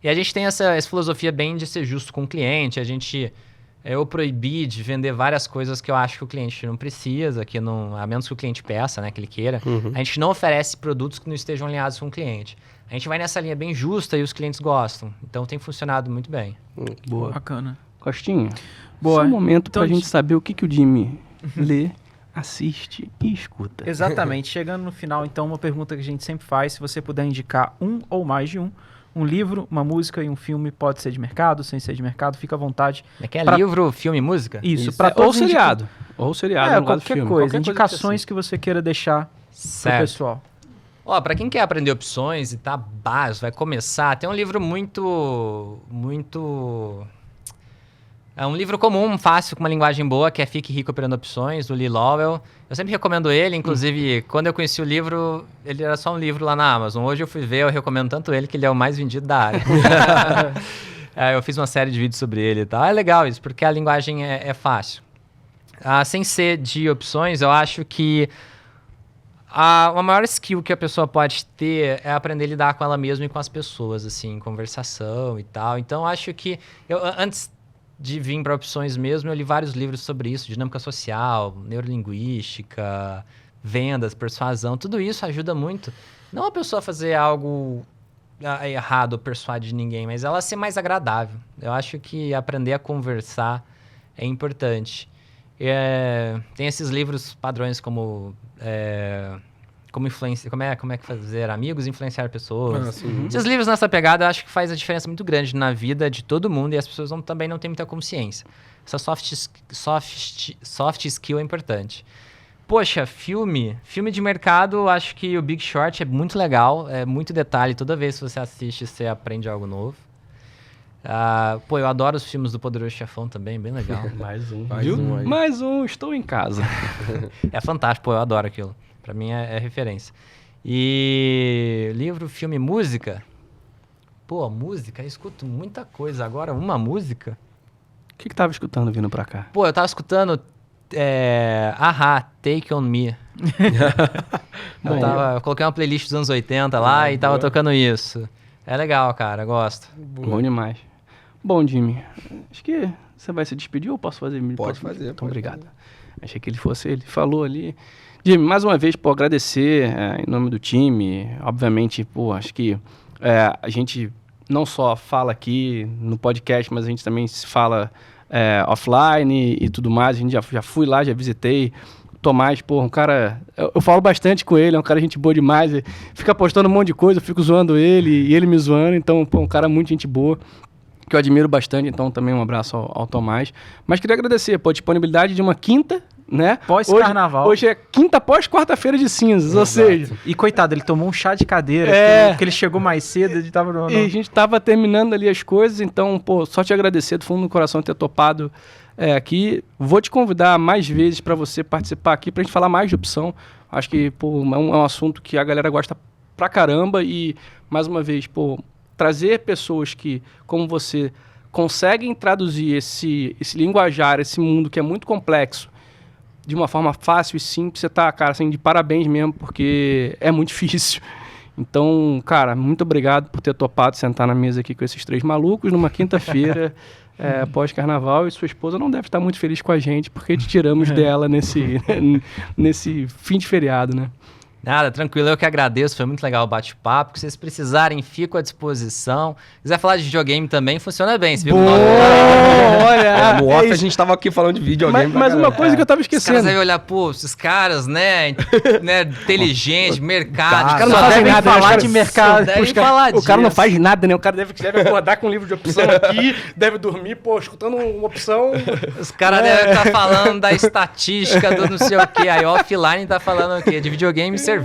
E a gente tem essa filosofia bem de ser justo com o cliente, eu proibi de vender várias coisas que eu acho que o cliente não precisa, a menos que o cliente peça, né, que ele queira. A gente não oferece produtos que não estejam alinhados com o cliente. A gente vai nessa linha bem justa e os clientes gostam. Então tem funcionado muito bem. Boa. Bacana. Costinha, Boa. esse é o momento Então, pra gente saber o que o Jimmy lê, assiste e escuta. Exatamente. Chegando no final, então, uma pergunta que a gente sempre faz, se você puder indicar um ou mais de um livro, uma música e um filme, pode ser de mercado, sem ser de mercado, fica à vontade. Livro, filme, música? Isso. Ou todos seriado. Ou seriado, no caso do qualquer filme. coisa. Qualquer Indicações coisa que você queira deixar pro Certo. pessoal. Ó, pra quem quer aprender opções e tá básico, vai começar, tem um livro muito... É um livro comum, fácil, com uma linguagem boa, que é Fique Rico Operando Opções, do Lee Lowell. Eu sempre recomendo ele, inclusive, quando eu conheci o livro, ele era só um livro lá na Amazon. Hoje eu fui ver, eu recomendo tanto ele, que ele é o mais vendido da área. Eu fiz uma série de vídeos sobre ele e tal. É legal isso, porque a linguagem é fácil. Sem ser de opções, eu acho que a maior skill que a pessoa pode ter é aprender a lidar com ela mesma e com as pessoas, assim, conversação e tal. Então, acho que antes de vir para opções mesmo, eu li vários livros sobre isso, dinâmica social, neurolinguística, vendas, persuasão, tudo isso ajuda muito. Não a pessoa fazer algo errado ou persuadir ninguém, mas ela ser mais agradável. Eu acho que aprender a conversar é importante. Tem esses livros padrões como influência, como é que fazer amigos e influenciar pessoas. Esses livros nessa pegada eu acho que faz a diferença muito grande na vida de todo mundo e as pessoas também não têm muita consciência. Essa soft skill é importante. Poxa, filme de mercado, acho que o Big Short é muito legal, é muito detalhe, toda vez que você assiste você aprende algo novo. Eu adoro os filmes do Poderoso Chefão também, bem legal. Mais um. Viu? Mais um, estou em casa. É fantástico, eu adoro aquilo. Pra mim é referência. E livro, filme, música. Música, eu escuto muita coisa. Agora, uma música. O que tava escutando vindo pra cá? Eu tava escutando Take On Me. Eu coloquei uma playlist dos anos 80 lá e tava tocando isso. É legal, cara, eu gosto. Bom demais. Bom, Jimmy, acho que você vai se despedir ou eu posso fazer? Pode fazer. Então, obrigado. Achei que ele falou ali. Jimmy, mais uma vez, agradecer em nome do time. Obviamente, acho que a gente não só fala aqui no podcast, mas a gente também se fala offline e tudo mais. A gente já fui lá, já visitei. O Tomás, um cara... Eu falo bastante com ele, é um cara gente boa demais. Ele fica postando um monte de coisa, eu fico zoando ele e ele me zoando. Então, um cara muito gente boa, que eu admiro bastante. Então, também um abraço ao Tomás. Mas queria agradecer a disponibilidade de uma quinta, né? Pós-carnaval. Hoje é quinta pós quarta-feira de cinzas, ou seja... E coitado, ele tomou um chá de cadeira, porque ele chegou mais cedo, ele tava... E a gente tava terminando ali as coisas, então, só te agradecer do fundo do coração ter topado aqui. Vou te convidar mais vezes para você participar aqui, pra gente falar mais de opção. Acho que, é um assunto que a galera gosta pra caramba e, mais uma vez, trazer pessoas que, como você, conseguem traduzir esse linguajar, esse mundo que é muito complexo, de uma forma fácil e simples, você tá, cara, assim, de parabéns mesmo, porque é muito difícil. Então, cara, muito obrigado por ter topado sentar na mesa aqui com esses três malucos numa quinta-feira, pós-carnaval, e sua esposa não deve estar muito feliz com a gente, porque te tiramos dela nesse fim de feriado, né? Nada, tranquilo, eu que agradeço, foi muito legal o bate-papo. Se vocês precisarem, fico à disposição. Se quiser falar de videogame também, funciona bem. Você viu olha, no off a gente tava aqui falando de videogame. Mas uma coisa que eu tava esquecendo. Os caras devem olhar, esses caras, né, inteligentes, mercado. Os caras não fazem nada, falar de mercado. O cara não faz nada, né? O cara deve acordar com um livro de opção aqui, deve dormir, escutando uma opção. Os caras devem estar falando da estatística, do não sei o quê. Aí offline tá falando o quê? De videogame e cerveja.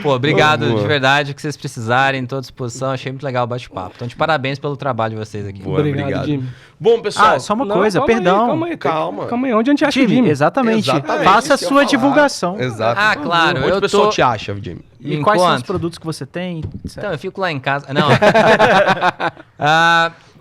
Obrigado de verdade, o que vocês precisarem, tô à disposição, achei muito legal o bate-papo. Então, de parabéns pelo trabalho de vocês aqui. Obrigado, Jimmy. Bom, pessoal... só uma coisa, perdão. Calma aí, onde a gente acha o Jimmy? Exatamente. Faça a sua divulgação. Exato. Claro. Onde o pessoal te acha, Jimmy? E quais são os produtos que você tem? Então, eu fico lá em casa. Não.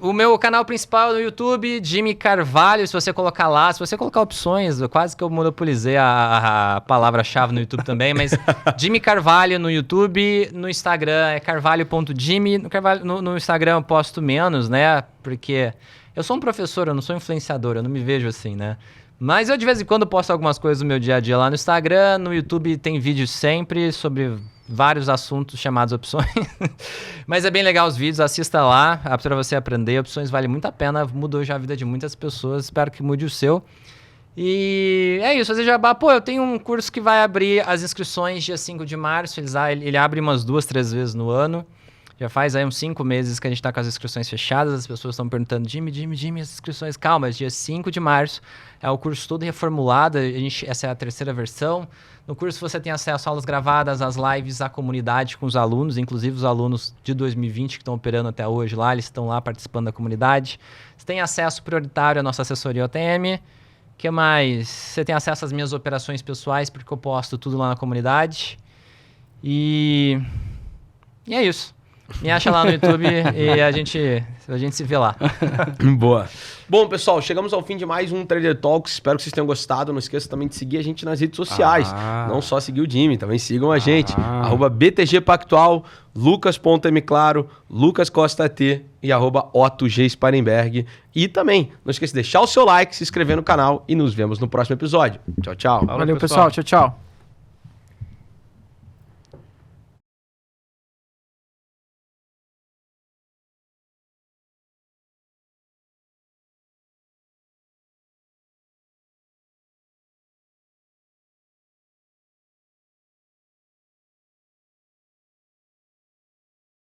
O meu canal principal no YouTube, Jimmy Carvalho, se você colocar lá, se você colocar opções, quase que eu monopolizei a palavra-chave no YouTube também, mas Jimmy Carvalho no YouTube, no Instagram é carvalho.jimmy, no Instagram eu posto menos, né, porque eu sou um professor, eu não sou influenciador, eu não me vejo assim, né. Mas eu de vez em quando posto algumas coisas do meu dia a dia lá no Instagram, no YouTube tem vídeos sempre sobre vários assuntos chamados opções. Mas é bem legal os vídeos, assista lá, para você aprender. Opções vale muito a pena, mudou já a vida de muitas pessoas, espero que mude o seu. E é isso, fazer jabá. Eu tenho um curso que vai abrir as inscrições dia 5 de março, ele abre umas 2, 3 vezes no ano. Já faz aí uns 5 meses que a gente está com as inscrições fechadas, as pessoas estão perguntando, Jimmy, as inscrições, calma, dia 5 de março é o curso todo reformulado, essa é a 3ª versão. No curso você tem acesso a aulas gravadas, às lives, à comunidade com os alunos, inclusive os alunos de 2020 que estão operando até hoje lá, eles estão lá participando da comunidade. Você tem acesso prioritário à nossa assessoria OTM. O que mais? Você tem acesso às minhas operações pessoais, porque eu posto tudo lá na comunidade. E é isso. Me acha lá no YouTube e a gente se vê lá. Boa. Bom, pessoal, chegamos ao fim de mais um Trader Talks. Espero que vocês tenham gostado. Não esqueça também de seguir a gente nas redes sociais. Não só seguir o Jimmy, também sigam a gente. @BTG Pactual, lucas.mclaro, Lucas Costa T e @Otto G. Sparenberg. E também, não esqueça de deixar o seu like, se inscrever no canal e nos vemos no próximo episódio. Tchau, tchau. Valeu, pessoal. Tchau, tchau.